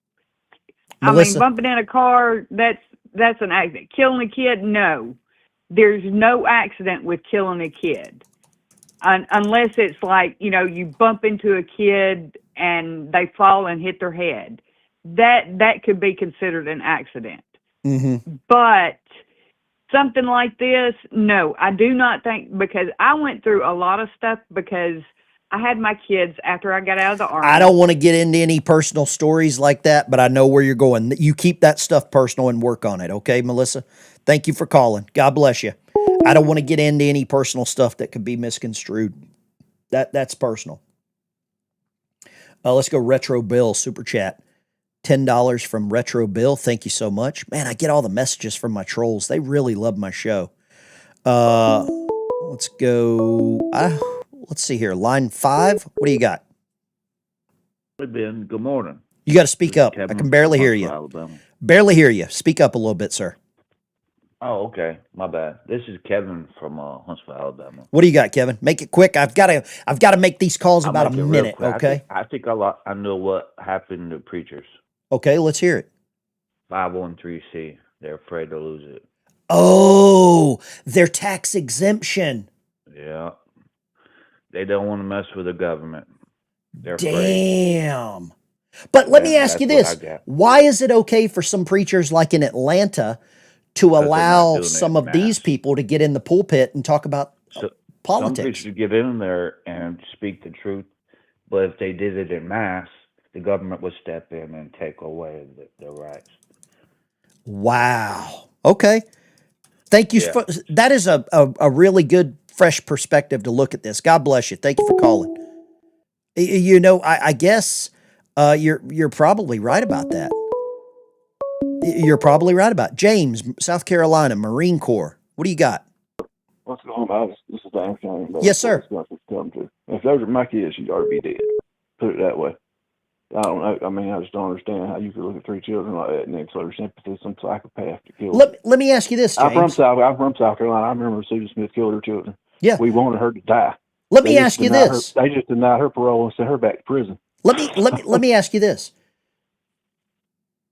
Melissa, I mean, bumping in a car, that's an accident. Killing a kid, no. There's no accident with killing a kid. Unless it's like, you bump into a kid and they fall and hit their head. That could be considered an accident. Mm-hmm. But something like this, no, I do not think, because I went through a lot of stuff because I had my kids after I got out of the Army. I don't want to get into any personal stories like that, but I know where you're going. You keep that stuff personal and work on it. Okay, Melissa? Thank you for calling. God bless you. I don't want to get into any personal stuff that could be misconstrued. That's personal. Let's go Retro Bill, Super Chat. $10 from Retro Bill. Thank you so much. Man, I get all the messages from my trolls. They really love my show. Let's go. Let's see here. Line 5. What do you got? Hey, Ben. Good morning. You got to speak up. Kevin I can barely hear from you. Alabama. Barely hear you. Speak up a little bit, sir. Oh, okay. My bad. This is Kevin from Huntsville, Alabama. What do you got, Kevin? Make it quick. I've got to make these calls about a I'll make it real minute. quick. Okay. I think I know what happened to preachers. Okay. Let's hear it. 513C. They're afraid to lose it. Oh, their tax exemption. Yeah. They don't want to mess with the government. They're afraid. Damn. But let me ask you That's what I this. got. Why is it okay for some preachers like in Atlanta to Because they're not allow doing it some en of these masse. people to get in the pulpit and talk about So, some politics? preachers get in there and speak the truth, but if they did it in mass, the government would step in and take away their rights. Wow. Okay. Thank you. Yeah. For, that is a really good, fresh perspective to look at this. God bless you. Thank you for calling. You know, I guess you're probably right about that. You're probably right about it. James, South Carolina, Marine Corps. What do you got? What's going on? This is Dan County. Yes, sir. If those are my kids, you'd already be dead. Put it that way. I don't know. I mean, I just don't understand how you could look at 3 children like that and then show sympathy to some psychopath to kill them. Let me ask you this, James. I'm from South Carolina. I remember Susan Smith killed her children. Yeah. We wanted her to die. Let me ask you this. They just denied her parole and sent her back to prison. Let me ask you this.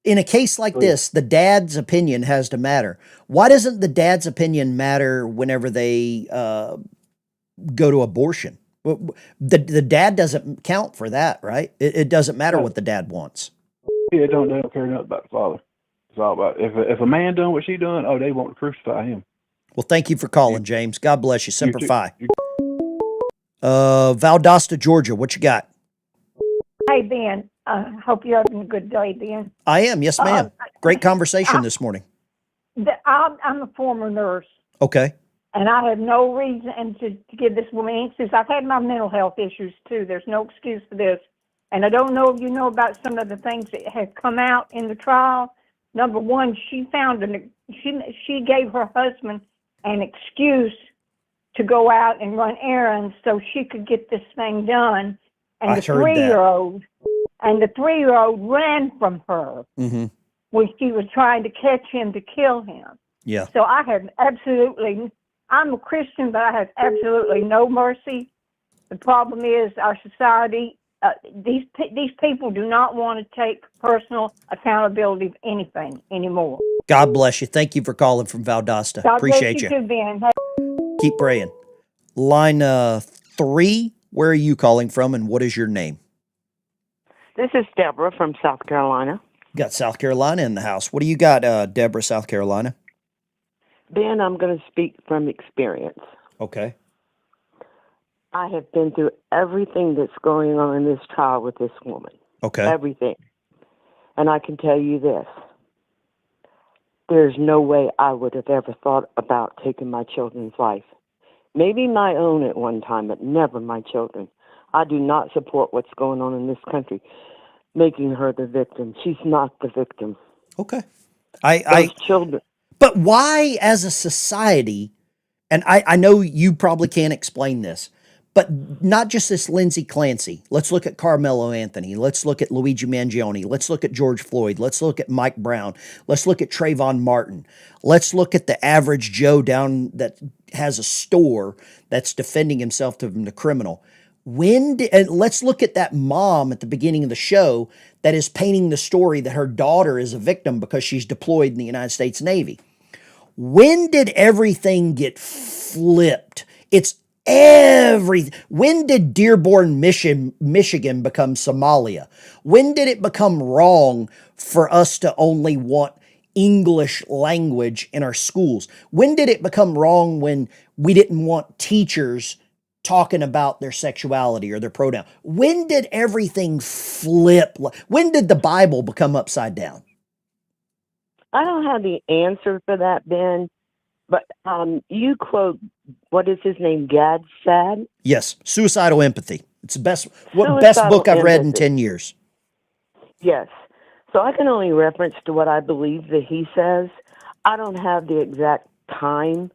In a case like this, the dad's opinion has to matter. Why doesn't the dad's opinion matter whenever they go to abortion? The dad doesn't count for that, right? It doesn't matter what the dad wants. Yeah, they don't care nothing about the father. It's all about if a man done what she done, oh, they want to crucify him. Well, thank you for calling, James. God bless you. Semper Fi. Valdosta, Georgia. What you got? Hey, Ben. Hope you're having a good day, Ben. I am. Yes, ma'am. Great conversation this morning. I'm a former nurse, Okay. and I have no reason to give this woman answers. I've had my mental health issues, too. There's no excuse for this. And I don't know if you know about some of the things that have come out in the trial. Number one, she gave her husband an excuse to go out and run errands so she could get this thing done. And the 3-year-old ran from her when she was trying to catch him to kill him. Yeah. So I'm a Christian, but I have absolutely no mercy. The problem is our society, these people do not want to take personal accountability of anything anymore. God bless you. Thank you for calling from Valdosta. God Appreciate bless you. too, Ben. Keep praying. Line 3, where are you calling from and what is your name? This is Deborah from South Carolina. Got South Carolina in the house. What do you got, Deborah, South Carolina? Ben, I'm going to speak from experience. Okay. I have been through everything that's going on in this trial with this woman. Okay. Everything. And I can tell you this. There's no way I would have ever thought about taking my children's life. Maybe my own at one time, but never my children. I do not support what's going on in this country, making her the victim. She's not the victim. Okay. Those children. But why, as a society, and I know you probably can't explain this, but not just this Lindsay Clancy. Let's look at Carmelo Anthony. Let's look at Luigi Mangione. Let's look at George Floyd. Let's look at Mike Brown. Let's look at Trayvon Martin. Let's look at the average Joe down that has a store that's defending himself from the criminal. And let's look at that mom at the beginning of the show that is painting the story that her daughter is a victim because she's deployed in the United States Navy. When did everything get flipped? When did Dearborn, Michigan become Somalia? When did it become wrong for us to only want English language in our schools? When did it become wrong when we didn't want teachers talking about their sexuality or their pronoun? When did everything flip? When did the Bible become upside down? I don't have the answer for that, Ben, but you quote, what is his name, Gad Saad? Yes, Suicidal Empathy. It's the best book I've read in 10 years. Yes. So I can only reference to what I believe that he says. I don't have the exact time.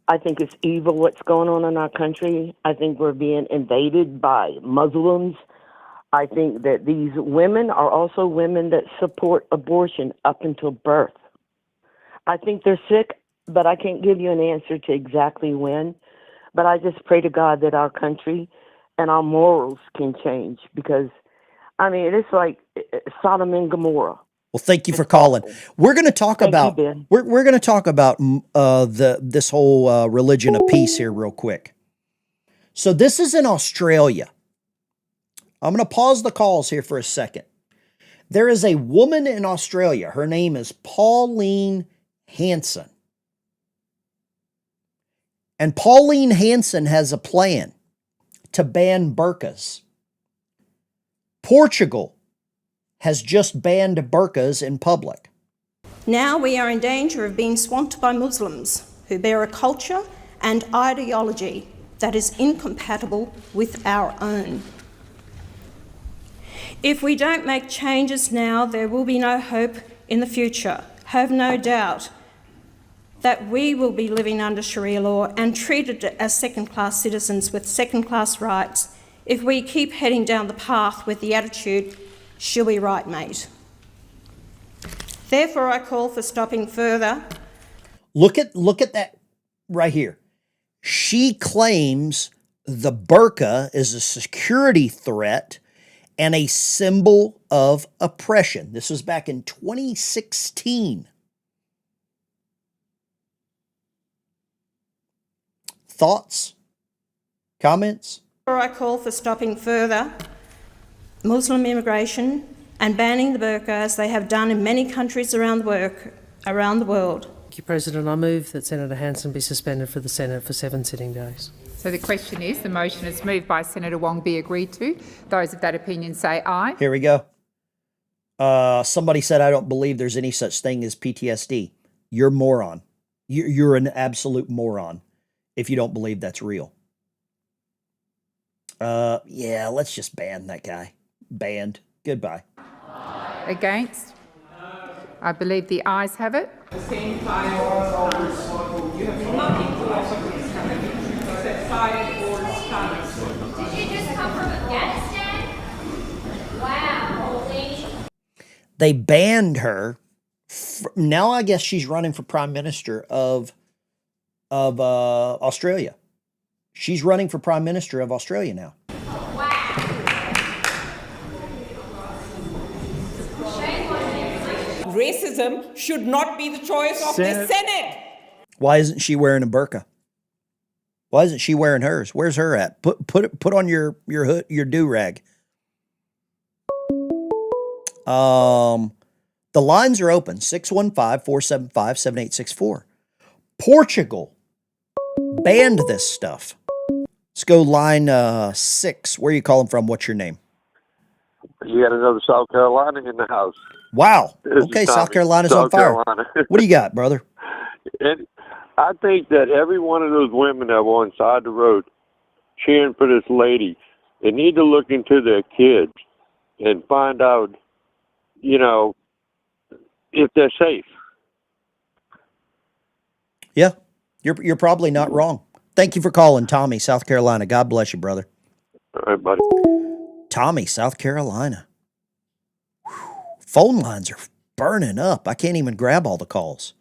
I think it's evil what's going on in our country. I think we're being invaded by Muslims. I think that these women are also women that support abortion up until birth. I think they're sick, but I can't give you an answer to exactly when. But I just pray to God that our country and our morals can change because, I mean, it's like Sodom and Gomorrah. Well, thank you for calling. We're going to talk about we're going to talk about this whole religion of peace here real quick. So this is in Australia. I'm going to pause the calls here for a second. There is a woman in Australia. Her name is Pauline Hanson. And Pauline Hanson has a plan to ban burqas. Portugal has just banned burqas in public. Now we are in danger of being swamped by Muslims who bear a culture and ideology that is incompatible with our own. If we don't make changes now, there will be no hope in the future. Have no doubt that we will be living under Sharia law and treated as second-class citizens with second-class rights if we keep heading down the path with the attitude, she'll be right, mate. Therefore, I call for stopping further. Look at that right here. She claims the burqa is a security threat and a symbol of oppression. This was back in 2016. Thoughts? Comments? I call for stopping further Muslim immigration and banning the burqa as they have done in many countries around the world. Thank you, President. I move that Senator Hanson be suspended for the Senate for 7 sitting days. So the question is, the motion is moved by Senator Wong be agreed to. Those of that opinion say aye. Here we go. Somebody said, I don't believe there's any such thing as PTSD. You're a moron. You're an absolute moron if you don't believe that's real. Yeah, let's just ban that guy. Banned. Goodbye. Against? I believe the ayes have it. Did you just come from Afghanistan? Wow, holy. They banned her. Now I guess she's running for Prime Minister of Australia. She's running for Prime Minister of Australia now. Racism should not be the choice of the Senate. Why isn't she wearing a burqa? Why isn't she wearing hers? Where's her at? Put on your hood, your do-rag. The lines are open. 615-475-7864. Portugal banned this stuff. Let's go line 6. Where are you calling from? What's your name? You got another South Carolina in the house. Wow. This Okay, is South Tommy. Carolina's South on fire. Carolina. What do you got, brother? And I think that every one of those women that were on side of the road cheering for this lady, they need to look into their kids and find out, if they're safe. Yeah, you're probably not wrong. Thank you for calling, Tommy, South Carolina. God bless you, brother. All right, buddy. Tommy, South Carolina. Phone lines are burning up. I can't even grab all the calls.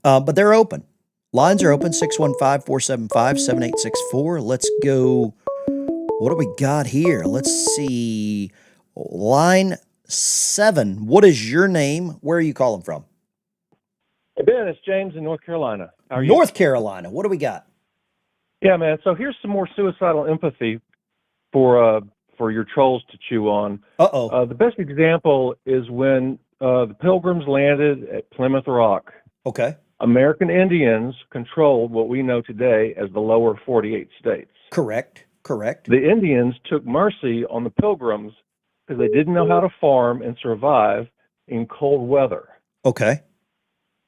But they're open. Lines are open, 615-475-7864. Let's go. What do we got here? Let's see. Line 7. What is your name? Where are you calling from? Hey, Ben, it's James in North Carolina. How are you? North Carolina. What do we got? Yeah, man. So here's some more suicidal empathy for your trolls to chew on. The best example is when the Pilgrims landed at Plymouth Rock. Okay. American Indians controlled what we know today as the lower 48 states. Correct. The Indians took mercy on the Pilgrims because they didn't know how to farm and survive in cold weather. Okay.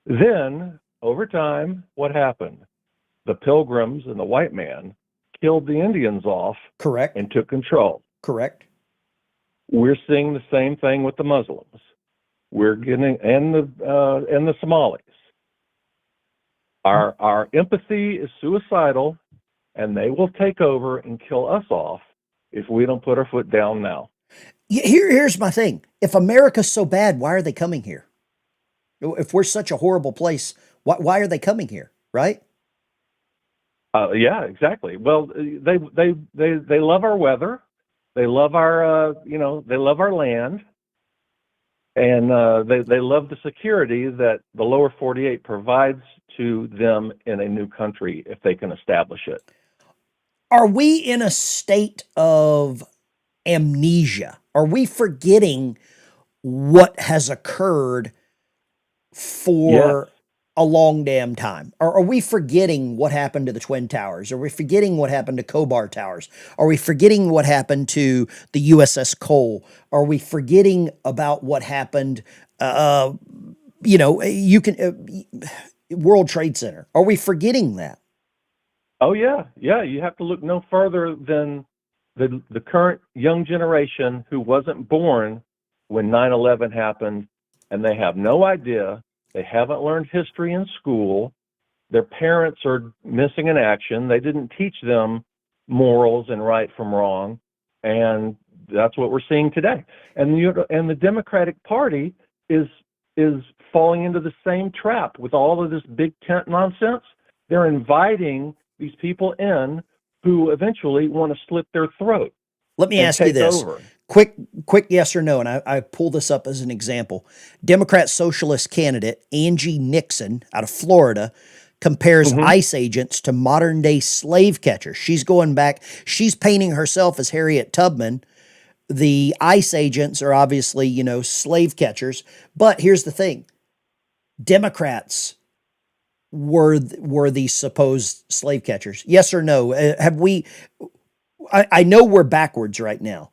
Then, over time, what happened? The Pilgrims and the white man killed the Indians off. Correct. And took control. Correct. We're seeing the same thing with the Muslims. We're getting and the Somalis. Our empathy is suicidal, and they will take over and kill us off if we don't put our foot down now. Here's my thing. If America's so bad, why are they coming here? If we're such a horrible place, why are they coming here? Right? Yeah, exactly. Well, they love our weather. They love our they love our land. And they love the security that the lower 48 provides to them in a new country if they can establish it. Are we in a state of amnesia? Are we forgetting what has occurred for a long damn time? Or are we forgetting what happened to the Twin Towers? Are we forgetting what happened to Khobar Towers? Are we forgetting what happened to the USS Cole? Are we forgetting about what happened, World Trade Center? Are we forgetting that? Oh, yeah. Yeah, you have to look no further than the current young generation who wasn't born when 9/11 happened, and they have no idea. They haven't learned history in school. Their parents are missing in action. They didn't teach them morals and right from wrong, and that's what we're seeing today. And the Democratic Party is falling into the same trap with all of this big tent nonsense. They're inviting these people in who eventually want to slit their throat. Let me ask you this. Quick yes or no, and I pull this up as an example. Democrat socialist candidate Angie Nixon out of Florida compares ICE agents to modern day slave catchers. She's going back, she's painting herself as Harriet Tubman. The ICE agents are obviously, slave catchers. But here's the thing. Democrats were these supposed slave catchers. Yes or no? I know we're backwards right now.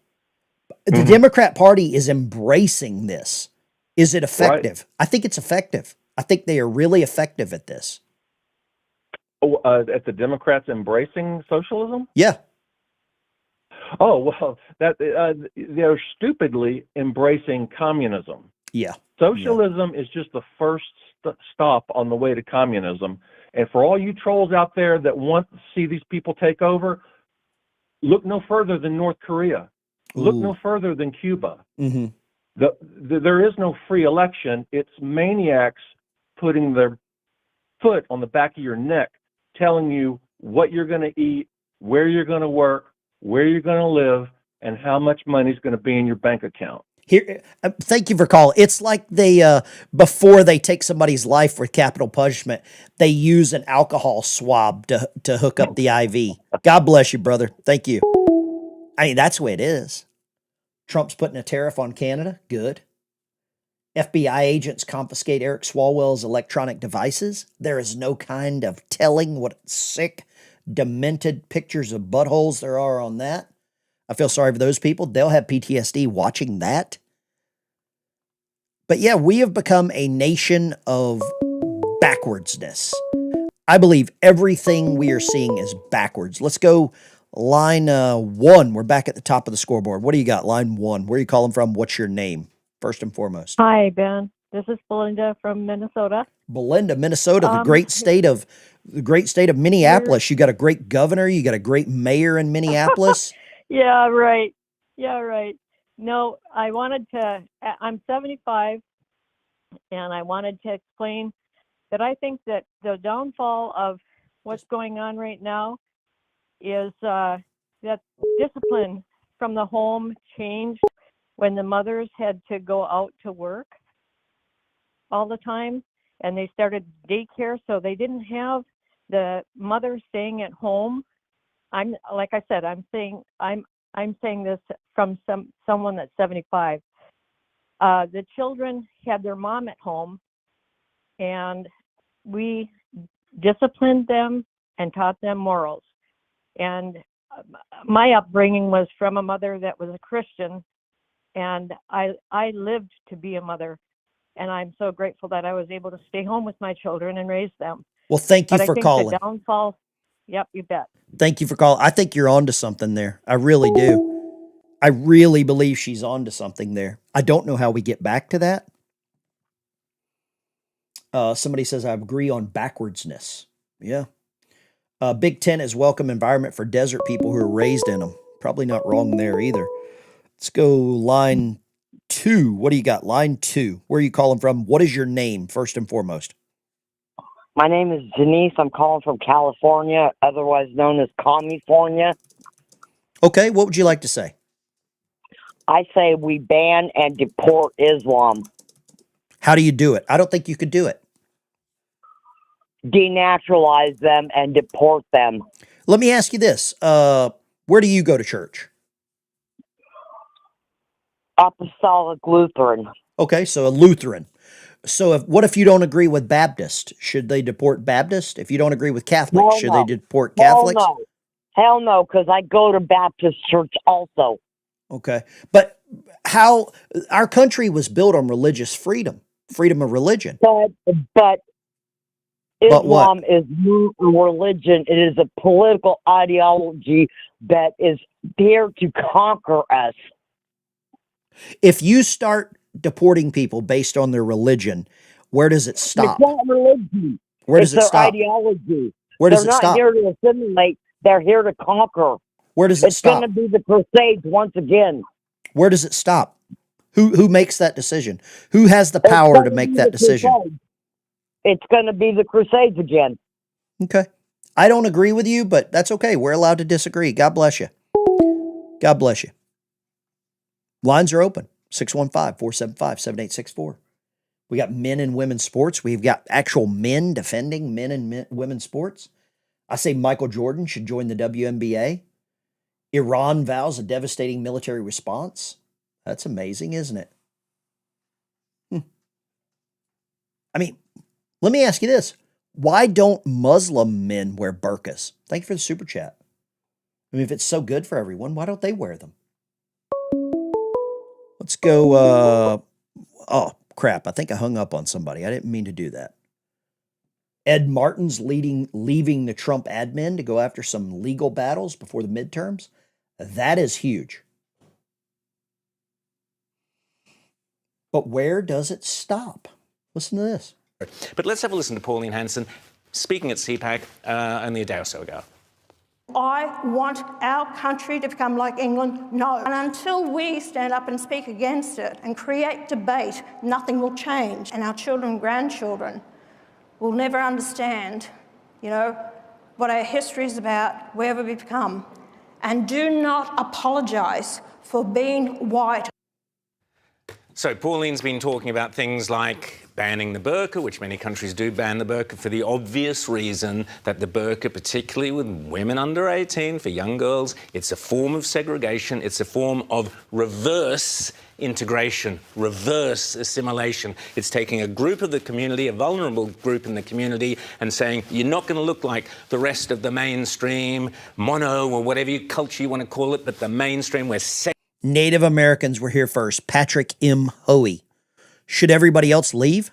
The Democrat Party is embracing this. Is it effective? Right. I think it's effective. I think they are really effective at this. At the Democrats embracing socialism? Yeah. Oh, well, they're stupidly embracing communism. Yeah. Socialism is just the first stop on the way to communism. And for all you trolls out there that want to see these people take over, look no further than North Korea. Look no further than Cuba. There is no free election. It's maniacs putting their foot on the back of your neck, telling you what you're going to eat, where you're going to work, where you're going to live, and how much money is going to be in your bank account. Here, thank you for calling. It's like they, before they take somebody's life with capital punishment, they use an alcohol swab to hook up the IV. God bless you, brother. Thank you. I mean, that's the way it is. Trump's putting a tariff on Canada. Good. FBI agents confiscate Eric Swalwell's electronic devices. There is no kind of telling what sick, demented pictures of buttholes there are on that. I feel sorry for those people. They'll have PTSD watching that. But yeah, we have become a nation of backwardsness. I believe everything we are seeing is backwards. Let's go line 1. We're back at the top of the scoreboard. What do you got? Line 1. Where are you calling from? What's your name? First and foremost. Hi, Ben. This is Belinda from Minnesota. Belinda, Minnesota, the great state of Minneapolis. You got a great governor. You got a great mayor in Minneapolis. Yeah, right. No, I'm 75, and I wanted to explain that I think that the downfall of what's going on right now is that discipline from the home changed when the mothers had to go out to work all the time, and they started daycare, so they didn't have the mother staying at home. I'm saying this from someone that's 75. The children had their mom at home, and we disciplined them and taught them morals. And my upbringing was from a mother that was a Christian, and I lived to be a mother, and I'm so grateful that I was able to stay home with my children and raise them. Well, thank you for calling. The downfall, yep, you bet. Thank you for calling. I think you're onto something there. I really do. I really believe she's onto something there. I don't know how we get back to that. Somebody says, I agree on backwardsness. Yeah. Big Ten is welcome environment for desert people who are raised in them. Probably not wrong there either. Let's go line 2. What do you got? Line 2. Where are you calling from? What is your name, first and foremost? My name is Janice. I'm calling from California, otherwise known as California. Okay, what would you like to say? I say we ban and deport Islam. How do you do it? I don't think you could do it. Denaturalize them and deport them. Let me ask you this. Where do you go to church? Apostolic Lutheran. Okay, so a Lutheran. So what if you don't agree with Baptist? Should they deport Baptist? If you don't agree with Catholic, should they deport Catholics? Hell no, because I go to Baptist church also. Okay. But how our country was built on religious freedom of religion. But Islam is not a religion. It is a political ideology that is there to conquer us. If you start deporting people based on their religion, where does it stop? It's not religion. Where does it stop? It's their ideology. Where does it stop? They're not here to assimilate. They're here to conquer. Where does it stop? It's going to be the Crusades once again. Where does it stop? Who makes that decision? Who has the power to make that decision? It's going to be the Crusades again. Okay. I don't agree with you, but that's okay. We're allowed to disagree. God bless you. God bless you. Lines are open. 615-475-7864. We got men and women's sports. We've got actual men defending men and women's sports. I say Michael Jordan should join the WNBA. Iran vows a devastating military response. That's amazing, isn't it? I mean, let me ask you this. Why don't Muslim men wear burqas? Thank you for the super chat. I mean, if it's so good for everyone, why don't they wear them? Let's go. Oh, crap. I think I hung up on somebody. I didn't mean to do that. Ed Martin's leaving the Trump admin to go after some legal battles before the midterms. That is huge. But where does it stop? Listen to this. But let's have a listen to Pauline Hanson speaking at CPAC only a day or so ago. I want our country to become like England? No. And until we stand up and speak against it and create debate, nothing will change. And our children and grandchildren will never understand, what our history is about, wherever we become. And do not apologise for being white. So Pauline's been talking about things like banning the burqa, which many countries do ban the burqa for the obvious reason that the burqa, particularly with women under 18, for young girls, it's a form of segregation. It's a form of reverse integration, reverse assimilation. It's taking a group of the community, a vulnerable group in the community, and saying, you're not going to look like the rest of the mainstream, mono, or whatever culture you want to call it, but the mainstream, we're Native Americans were here first. Patrick M. Hoey. Should everybody else leave?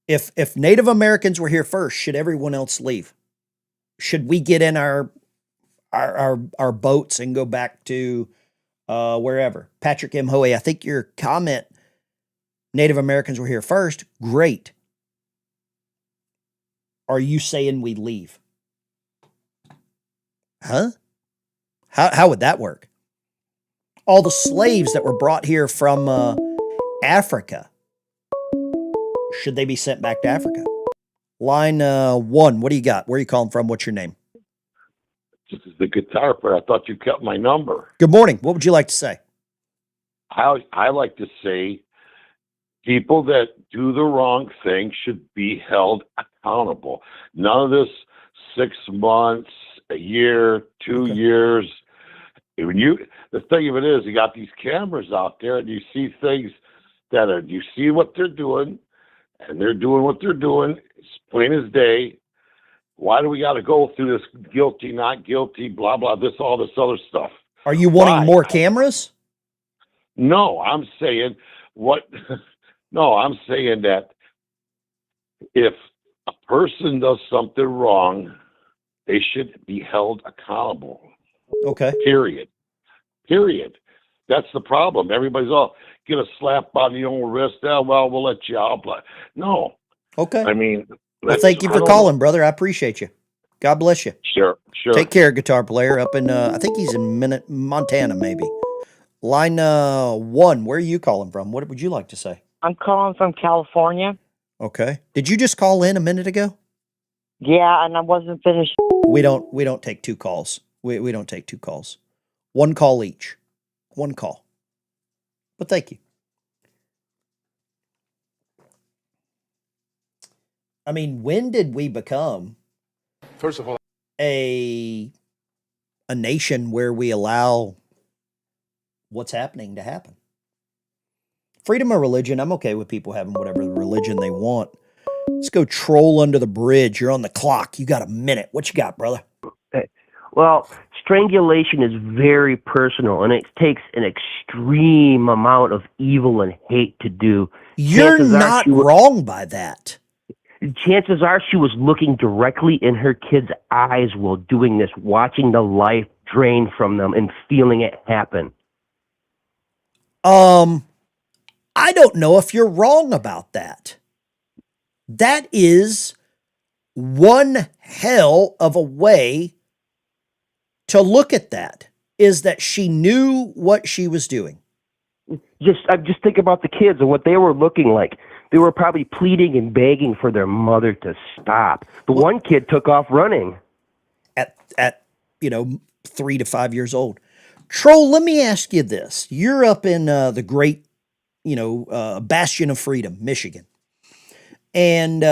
If Native Americans were here first, should everyone else leave? Should we get in our boats and go back to wherever? Patrick M. Hoey, I think your comment, Native Americans were here first, great. Are you saying we leave? Huh? How would that work? All the slaves that were brought here from Africa, should they be sent back to Africa? Line 1, what do you got? Where are you calling from? What's your name? This is the guitar player. I thought you kept my number. Good morning. What would you like to say? I like to say people that do the wrong thing should be held accountable. None of this 6 months, a year, 2 years. The thing of it is, you got these cameras out there, and you see things you see what they're doing, and they're doing what they're doing. It's plain as day. Why do we got to go through this guilty, not guilty, blah, blah, all this other stuff? Are you wanting more cameras? No, I'm saying I'm saying that if a person does something wrong, they should be held accountable. Okay. Period. That's the problem. Everybody's get a slap on the old wrist. We'll let you out. But no. Okay. I mean, well, thank you for calling, brother. I appreciate you. God bless you. Sure. Take care, guitar player. Up in, I think he's in Montana, maybe. Line 1, where are you calling from? What would you like to say? I'm calling from California. Okay. Did you just call in a minute ago? Yeah, and I wasn't finished. We don't take 2 calls. We don't take 2 calls. 1 call each. 1 call. But thank you. I mean, when did we become, first of all, a nation where we allow what's happening to happen? Freedom of religion, I'm okay with people having whatever religion they want. Let's go troll under the bridge. You're on the clock. You got a minute. What you got, brother? Well, strangulation is very personal, and it takes an extreme amount of evil and hate to do. You're not wrong by that. Chances are she was looking directly in her kid's eyes while doing this, watching the life drain from them and feeling it happen. I don't know if you're wrong about that. That is one hell of a way to look at that, is that she knew what she was doing. I just think about the kids and what they were looking like. They were probably pleading and begging for their mother to stop. The one kid took off running. At 3 to 5 years old. Troll, let me ask you this. You're up in the great, bastion of freedom, Michigan. And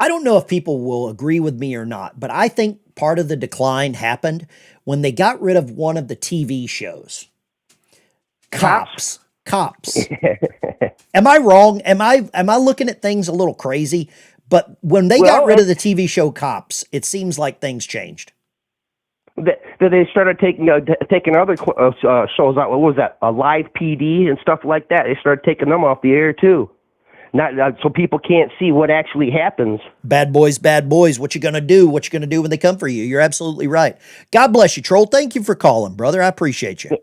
I don't know if people will agree with me or not, but I think part of the decline happened when they got rid of one of the TV shows. Cops. Am I wrong? Am I looking at things a little crazy? But when they got rid of the TV show Cops, it seems like things changed. They started taking other shows out. What was that? Live PD and stuff like that. They started taking them off the air too. Not so people can't see what actually happens. Bad boys. What you gonna do? What you gonna do when they come for you? You're absolutely right. God bless you, Troll. Thank you for calling, brother. I appreciate you.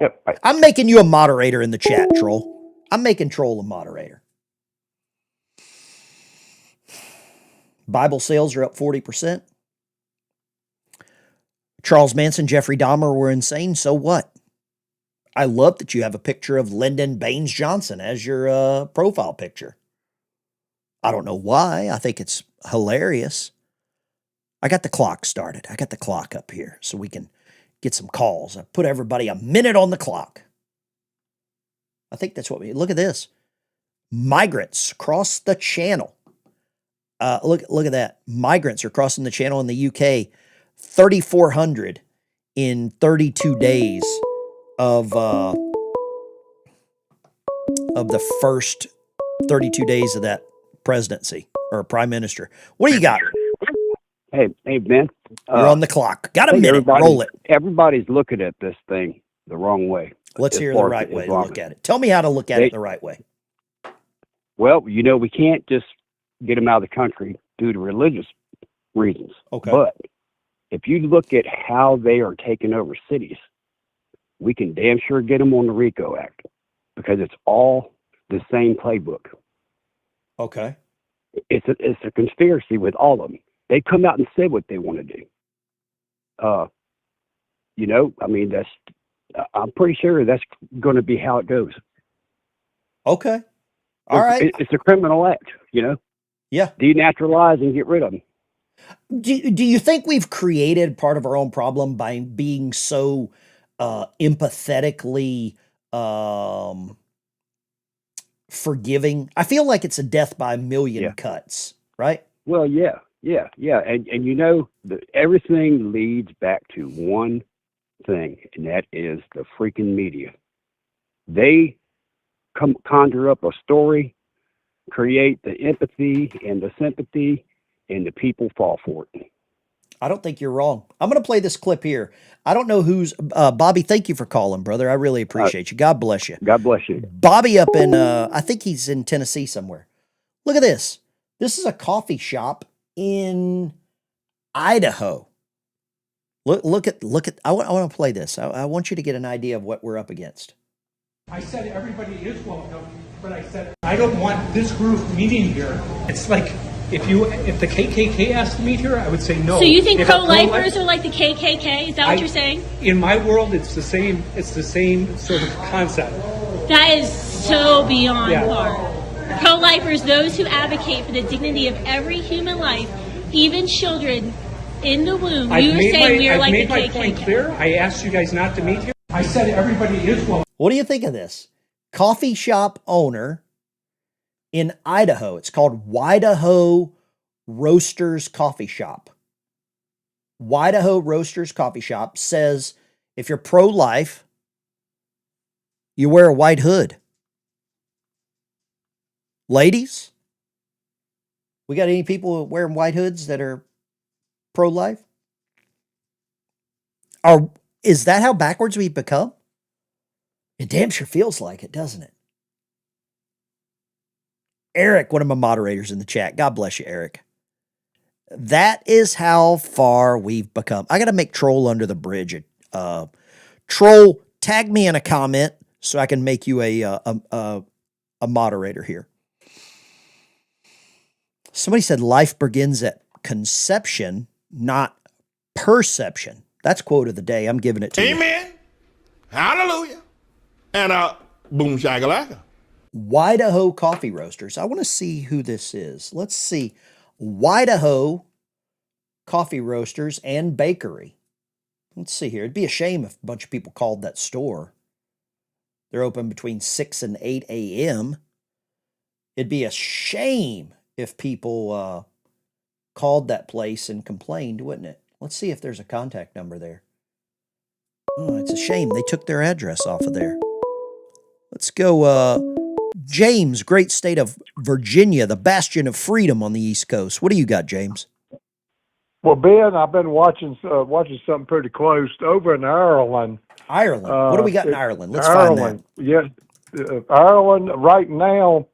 Yep. I'm making you a moderator in the chat, Troll. I'm making Troll a moderator. Bible sales are up 40%. Charles Manson, Jeffrey Dahmer were insane. So what? I love that you have a picture of Lyndon Baines Johnson as your profile picture. I don't know why. I think it's hilarious. I got the clock started. I got the clock up here so we can get some calls. I put everybody a minute on the clock. I think that's what look at this. Migrants cross the channel. Look at that. Migrants are crossing the channel in the UK. 3,400 in 32 days of the first 32 days of that presidency or prime minister. What do you got? Hey, man. You're on the clock. Got a minute. Roll it. Everybody's looking at this thing the wrong way. Let's hear the right way to look at it. Tell me how to look at it the right way. Well, we can't just get them out of the country due to religious reasons. Okay. But if you look at how they are taking over cities, we can damn sure get them on the RICO Act because it's all the same playbook. Okay. It's a conspiracy with all of them. They come out and say what they want to do. I'm pretty sure that's going to be how it goes. Okay. All right. It's a criminal act, Yeah. Denaturalize and get rid of them. Do you think we've created part of our own problem by being so empathetically forgiving? I feel like it's a death by a million cuts, right? Well, yeah. And everything leads back to one thing, and that is the freaking media. They conjure up a story, create the empathy and the sympathy, and the people fall for it. I don't think you're wrong. I'm going to play this clip here. I don't know who's Bobby. Thank you for calling, brother. I really appreciate you. God bless you. God bless you. Bobby up in, I think he's in Tennessee somewhere. Look at this. This is a coffee shop in Idaho. Look at, I want to play this. I want you to get an idea of what we're up against. I said everybody is welcome, but I said I don't want this group meeting here. It's like if the KKK asked to meet here, I would say no. So you think pro-lifers are like the KKK? Is that what you're saying? In my world, it's the same. It's the same sort of concept. That is so beyond hard. Pro-lifers, those who advocate for the dignity of every human life, even children in the womb. You were saying we are like the KKK. I've made my point clear. I asked you guys not to meet here. I said everybody is welcome. What do you think of this? Coffee shop owner in Idaho. It's called Idaho Roasters Coffee Shop. Idaho Roasters Coffee Shop says if you're pro-life, you wear a white hood. Ladies, we got any people wearing white hoods that are pro-life? Is that how backwards we've become? It damn sure feels like it, doesn't it? Eric, one of my moderators in the chat. God bless you, Eric. That is how far we've become. I got to make Troll under the bridge. Troll, tag me in a comment so I can make you a moderator here. Somebody said life begins at conception, not perception. That's quote of the day. I'm giving it to you. Amen. Hallelujah. And boom shakalaka. Idaho Coffee Roasters. I want to see who this is. Let's see. Idaho Coffee Roasters and Bakery. Let's see here. It'd be a shame if a bunch of people called that store. They're open between 6 and 8 a.m. It'd be a shame if people called that place and complained, wouldn't it? Let's see if there's a contact number there. Oh, it's a shame. They took their address off of there. Let's go, James, great state of Virginia, the bastion of freedom on the East Coast. What do you got, James? Well, Ben, I've been watching something pretty close over in Ireland. Ireland. What do we got in Ireland? Let's Ireland. find that. Yes, Ireland. Right now,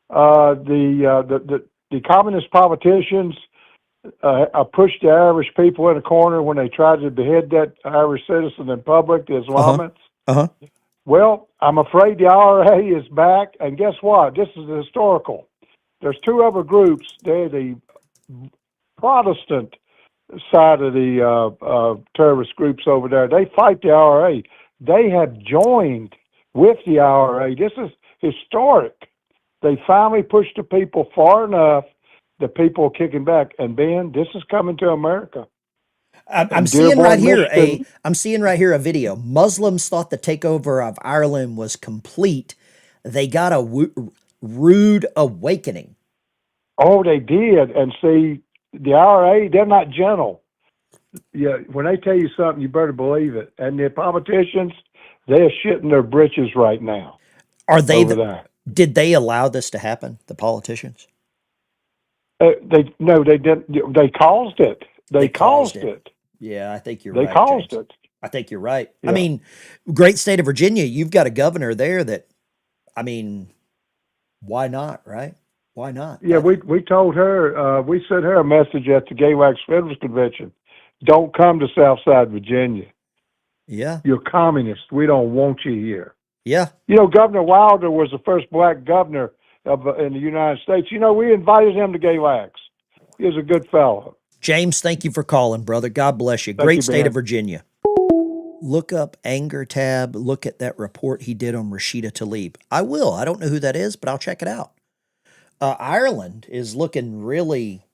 the communist politicians pushed the Irish people in a corner when they tried to behead that Irish citizen in public, the Islamists. Well, I'm afraid the IRA is back, and guess what? This is historical. There's two other groups. They're the Protestant side of the terrorist groups over there. They fight the IRA. They have joined with the IRA. This is historic. They finally pushed the people far enough. The people are kicking back. And Ben, this is coming to America. I'm seeing right here a video. Muslims thought the takeover of Ireland was complete. They got a rude awakening. Oh, they did. And see, the IRA, they're not gentle. Yeah, when they tell you something, you better believe it. And the politicians, they're shitting their britches right now. Are they did they allow this to happen? The politicians? They didn't. They caused it. They caused it. Yeah, I think you're right. They caused James. it. I think you're right. Yeah. I mean, great state of Virginia, you've got a governor there that, I mean, why not, right? Why not? Yeah, we told her, we sent her a message at the Gay Wax Federalist Convention. Don't come to Southside Virginia. Yeah. You're communist. We don't want you here. Yeah. You know, Governor Wilder was the first black governor in the United States. You know, we invited him to Gay Wax. He was a good fellow. James, thank you for calling, brother. God bless you. Great state of Virginia. Look up Anger Tab. Look at that report he did on Rashida Tlaib. I will. I don't know who that is, but I'll check it out. Ireland is looking really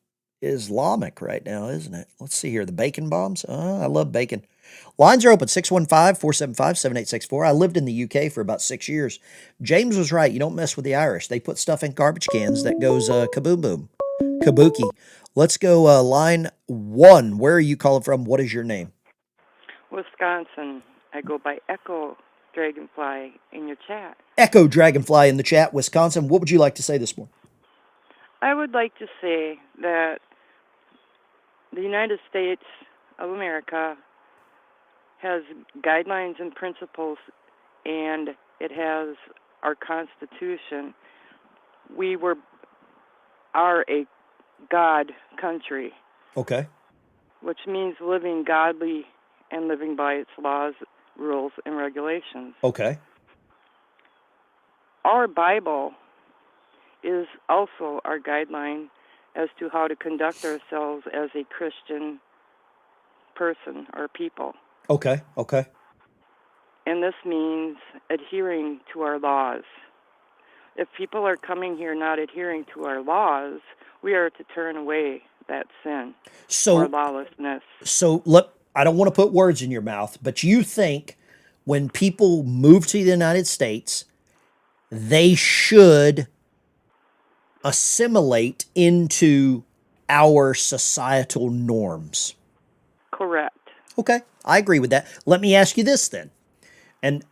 Islamic right now, isn't it? Let's see here. The bacon bombs. I love bacon. Lines are open, 615-475-7864. I lived in the UK for about 6 years. James was right. You don't mess with the Irish. They put stuff in garbage cans that goes kaboom boom. Kabuki. Let's go line 1. Where are you calling from? What is your name? Wisconsin. I go by Echo Dragonfly in your chat. Echo Dragonfly in the chat, Wisconsin. What would you like to say this morning? I would like to say that the United States of America has guidelines and principles, and it has our Constitution. We are a God country. Okay. Which means living godly and living by its laws, rules, and regulations. Okay. Our Bible is also our guideline as to how to conduct ourselves as a Christian person or people. Okay. Okay. And this means adhering to our laws. If people are coming here not adhering to our laws, we are to turn away that sin or lawlessness. So I don't want to put words in your mouth, but you think when people move to the United States, they should assimilate into our societal norms. Correct. Okay, I agree with that. Let me ask you this then. And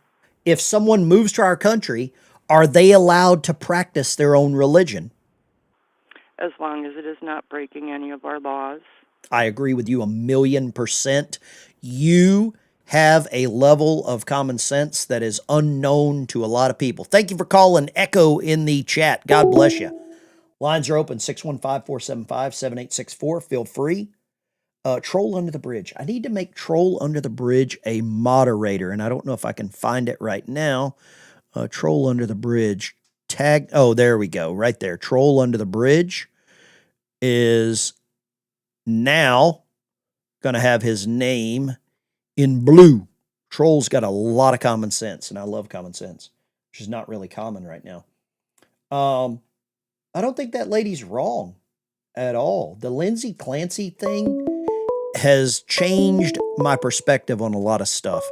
if someone moves to our country, are they allowed to practice their own religion? As long as it is not breaking any of our laws. I agree with you 1,000,000%. You have a level of common sense that is unknown to a lot of people. Thank you for calling Echo in the chat. God bless you. Lines are open, 615-475-7864. Feel free. Troll Under the Bridge. I need to make Troll Under the Bridge a moderator, and I don't know if I can find it right now. Troll Under the Bridge. Tag. Oh, there we go. Right there. Troll Under the Bridge is now going to have his name in blue. Troll's got a lot of common sense, and I love common sense, which is not really common right now. I don't think that lady's wrong at all. The Lindsay Clancy thing has changed my perspective on a lot of stuff.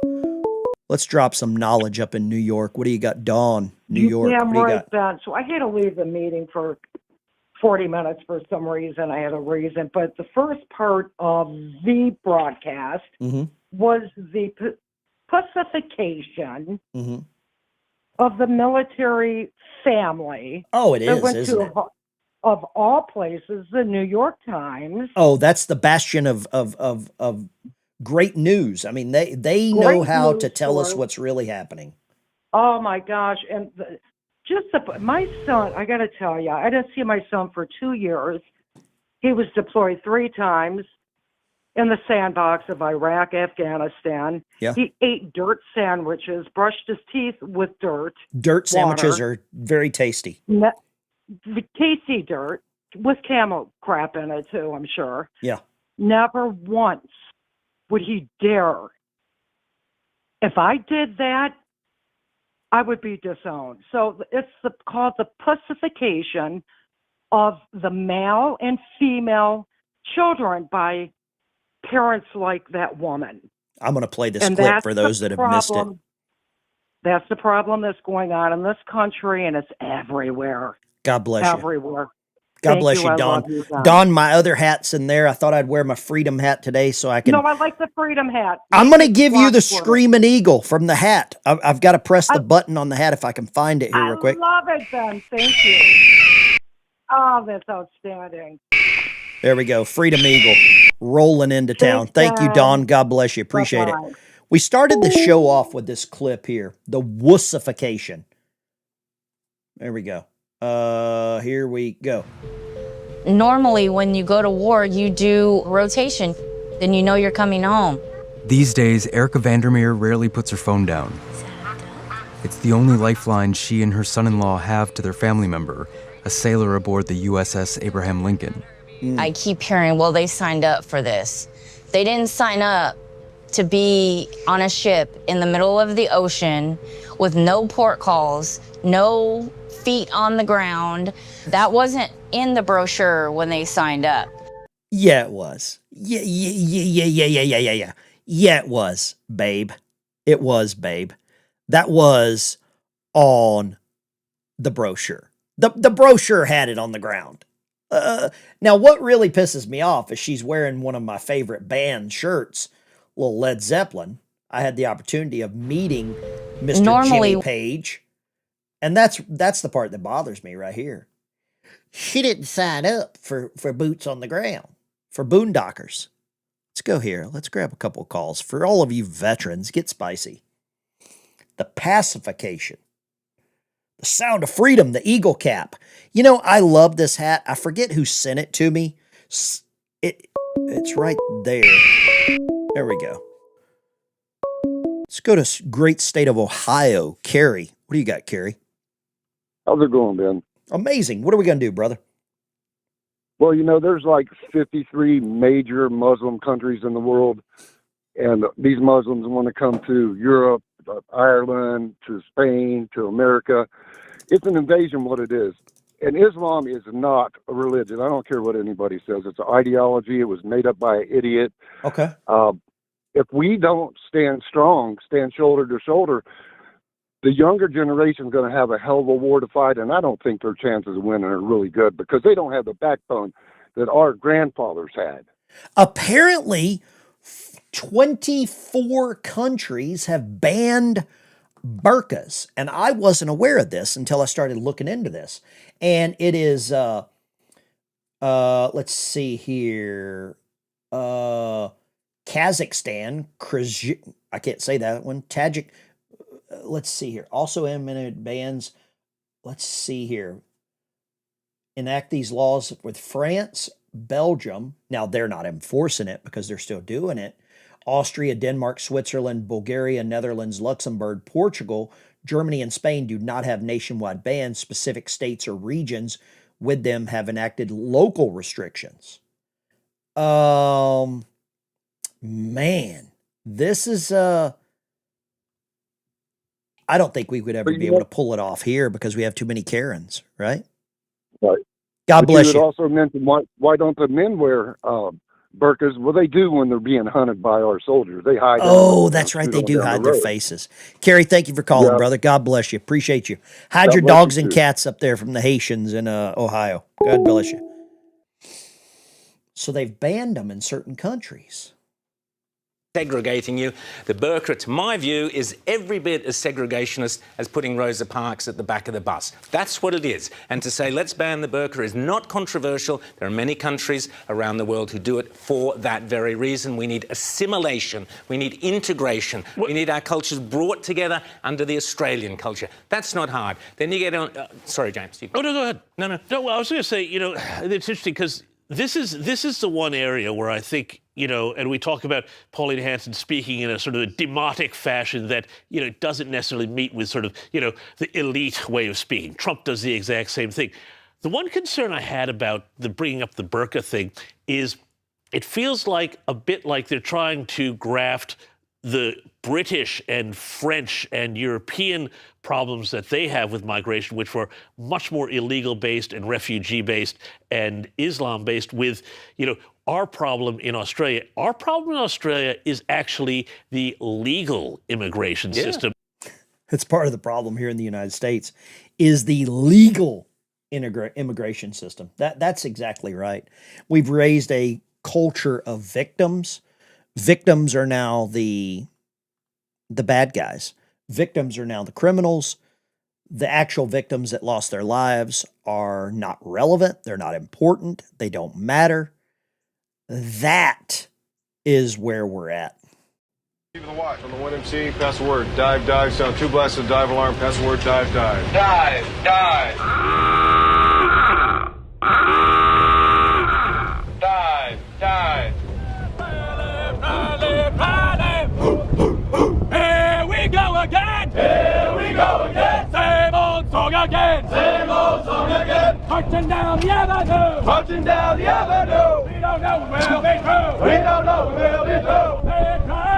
Let's drop some knowledge up in New York. What do you got, Dawn? New York. Yeah, What do you got? Ben. So I had to leave the meeting for 40 minutes for some reason. I had a reason. But the first part of the broadcast was the pacification of the military family. Oh, it is, went isn't to, it? Of all places, the New York Times. Oh, that's the bastion of great news. I mean, they know how to tell us what's really happening. Oh my gosh! And my son, I got to tell you, I didn't see my son for 2 years. He was deployed 3 times in the sandbox of Iraq, Afghanistan. Yeah. He ate dirt sandwiches, brushed his teeth with dirt. Dirt sandwiches are very tasty. Tasty dirt with camel crap in it too, I'm sure. Yeah. Never once would he dare. If I did that, I would be disowned. So it's called the pacification of the male and female children by parents like that woman. I'm going to play this clip for those that have missed it. That's the problem that's going on in this country, and it's everywhere. God bless you. Everywhere. God bless you, Dawn. Dawn, my other hat's in there. I thought I'd wear my freedom hat today so I can. No, I like the freedom hat. I'm going to give you the Screaming Eagle from the hat. I've got to press the button on the hat if I can find it here real quick. I love it, Ben. Thank you. Oh, that's outstanding. There we go. Freedom Eagle rolling into town. Thank you, Dawn. God bless you. Appreciate it. We started the show off with this clip here, the wussification. There we go. Here we go. Normally, when you go to war, you do rotation. Then you know you're coming home. These days, Erica Vandermeer rarely puts her phone down. It's the only lifeline she and her son-in-law have to their family member, a sailor aboard the USS Abraham Lincoln. I keep hearing, well, they signed up for this. They didn't sign up to be on a ship in the middle of the ocean with no port calls, no feet on the ground. That wasn't in the brochure when they signed up. Yeah, it was. Yeah, it was, babe. It was, babe. That was on the brochure. The brochure had it on the ground. Now, what really pisses me off is she's wearing one of my favorite band shirts, little Led Zeppelin. I had the opportunity of meeting Mr. Jimmy Page, and that's the part that bothers me right here. She didn't sign up for boots on the ground, for boondockers. Let's go here. Let's grab a couple of calls. For all of you veterans, get spicy. The pacification. The sound of freedom, the eagle cap. You know, I love this hat. I forget who sent it to me. It's right there. There we go. Let's go to great state of Ohio. Carrie. What do you got, Carrie? How's it going, Ben? Amazing. What are we going to do, brother? Well, you know, there's like 53 major Muslim countries in the world, and these Muslims want to come to Europe, Ireland, to Spain, to America. It's an invasion, what it is. And Islam is not a religion. I don't care what anybody says. It's an ideology. It was made up by an idiot. Okay. If we don't stand strong, stand shoulder to shoulder, the younger generation is going to have a hell of a war to fight, and I don't think their chances of winning are really good because they don't have the backbone that our grandfathers had. Apparently, 24 countries have banned burqas, and I wasn't aware of this until I started looking into this. And it is, let's see here, Kazakhstan, I can't say that one, Tajik, let's see here, also implemented bans, let's see here, enact these laws with France, Belgium, now they're not enforcing it because they're still doing it, Austria, Denmark, Switzerland, Bulgaria, Netherlands, Luxembourg, Portugal, Germany, and Spain do not have nationwide bans. Specific states or regions with them have enacted local restrictions. Man, this is, I don't think we would ever be able to pull it off here because we have too many Karens, right? Right. God bless you. You also mentioned why don't the men wear burqas? Well, they do when they're being hunted by our soldiers. They hide. Oh, that's right. They do hide their faces. Kerry, thank you for calling, brother. God bless you. Appreciate you. Hide your dogs and cats up there from the Haitians in Ohio. God bless you. So they've banned them in certain countries. Segregating you. The burqa, to my view, is every bit as segregationist as putting Rosa Parks at the back of the bus. That's what it is. And to say let's ban the burqa is not controversial. There are many countries around the world who do it for that very reason. We need assimilation. We need integration. We need our cultures brought together under the Australian culture. That's not hard. Then you get on... sorry, James. Oh, no, go ahead. No. No, well, I was going to say, it's interesting because this is the one area where I think, and we talk about Pauline Hanson speaking in a sort of a demotic fashion that, doesn't necessarily meet with sort of, the elite way of speaking. Trump does the exact same thing. The one concern I had about the bringing up the burqa thing is it feels like a bit like they're trying to graft the British and French and European problems that they have with migration, which were much more illegal-based and refugee-based and Islam-based with, our problem in Australia. Our problem in Australia is actually the legal immigration system. It's part of the problem here in the United States is the legal immigration system. That's exactly right. We've raised a culture of victims. Victims are now the bad guys. Victims are now the criminals. The actual victims that lost their lives are not relevant. They're not important. They don't matter. That is where we're at. Keeping the watch on the 1MC, pass the word. Dive, dive, sound 2 blasts of dive alarm, pass the word, dive, dive. Dive, dive. Dive, dive. Here we go again! Here we go again! Same old song again! Same old song again! Marching down the avenue! Marching down the avenue! We don't know when we'll be through! We don't know when we'll be through! They cry,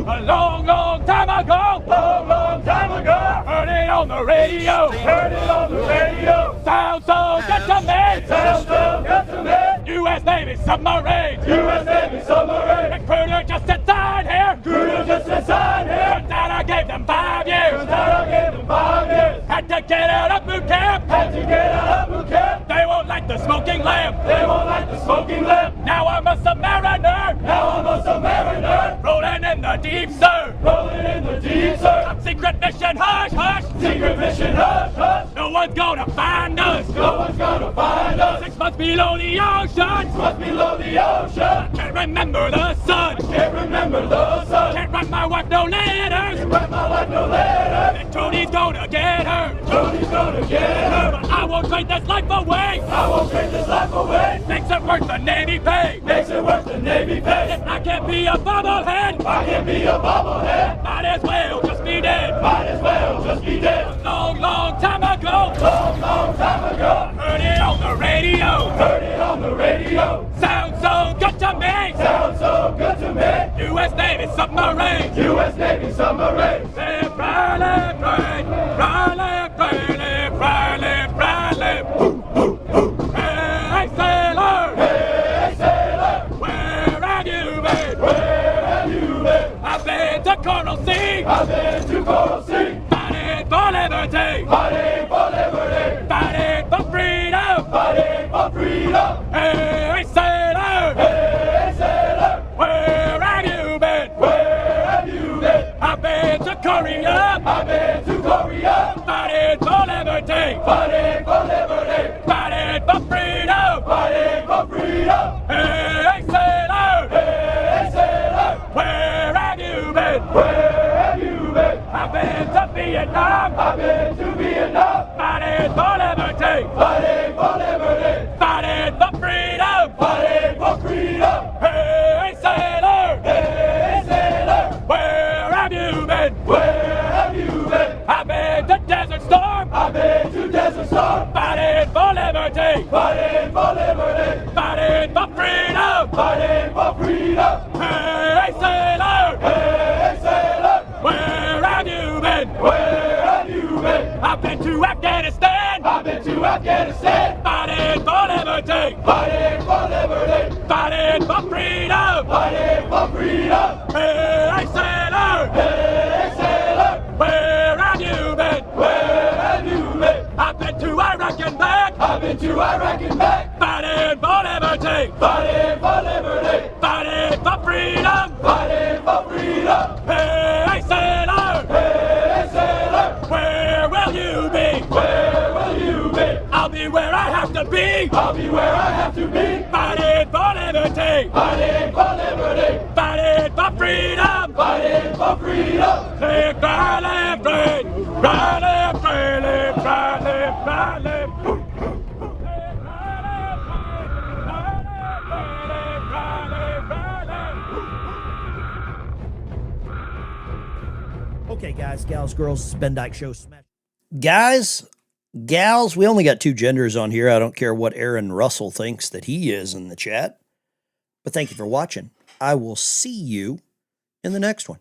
a long, long time ago! Long, long time ago! Heard it on the radio! Heard it on the radio! Sounds so good to me! Sounds so good to me! U.S. Navy submarine! U.S. Navy submarine! Recruiter just inside here! Recruiter just inside here! Turns out I gave them 5 years! Turns out I gave them 5 years! Had to get out of boot camp! Had to get out of boot camp! They won't like the smoking lamp! They won't like the smoking lamp! Now I'm a submariner! Now I'm a submariner! Rolling in the deep, sir! Rolling in the deep, sir! Top secret mission, hush, hush! Secret mission, hush, hush! No one's gonna find us! No one's gonna find us! 6 months below the ocean! 6 months below the ocean! Can't remember the sun! Can't remember the sun! Can't write my wife no letters! Can't write my wife no letters! And Tony's gonna get her! Tony's gonna get her! But I won't trade this life away! I won't trade this life away! Makes it worth the Navy pay! Makes it worth the Navy pay! If I can't be a bobblehead! I can't be a bobblehead! Might as well just be dead! Might as well just be dead! A long, long time ago! Long, long time ago! Heard it on the radio! Heard it on the radio! Sounds so good to me! Sounds so good to me! U.S. Navy submarine! U.S. Navy submarine! Say Riley, Riley, Riley, Riley, Riley! Hey, sailor! Hey, sailor! Where have you been? Where for liberty. Fighting for liberty. Fighting for freedom. Fighting for freedom. Hey, sailor. Hey, sailor. Where have you been? Where have you been? I've been to Korea. I've been to Korea. Fighting for liberty. Fighting for liberty. Fighting for freedom. Fighting for freedom. Hey, sailor. Hey, sailor. Where have you been? Where have you been? I've been to Vietnam. I've been to Vietnam. Fighting for liberty. Fighting for liberty. Fighting for freedom. Fighting for freedom. Hey, sailor. Hey, sailor. Where have you been? Where have you been? I've been to Desert Storm. I've been to Desert Storm. Fighting for liberty. Fighting for liberty. Fighting for freedom. Fighting for freedom. Hey, sailor. Hey, sailor. Where have you been? Where have you been? I've been to Afghanistan. I've been to Afghanistan. Fighting for liberty. Fighting for liberty. Fighting for freedom. Fighting for freedom. Hey, sailor. Hey, sailor. Where have you been? Where have you been? I've been to Iraq and back. I've been to Iraq and back. Fighting for liberty. Fighting for liberty. Fighting for freedom. Fighting for freedom. Hey, sailor. Hey, sailor. Where will you be? Where will you be? I'll be where I have to be. I'll be where I have to be. Fighting for liberty. Fighting for liberty. Fighting for freedom. Fighting for freedom. Live, cry, live, free. Cry, live, free. Live, cry, live, cry, live. Okay, guys, gals, girls, it's the Ben Dyke Show. Guys, gals, we only got 2 genders on here. I don't care what Aaron Russell thinks that he is in the chat. But thank you for watching. I will see you in the next one.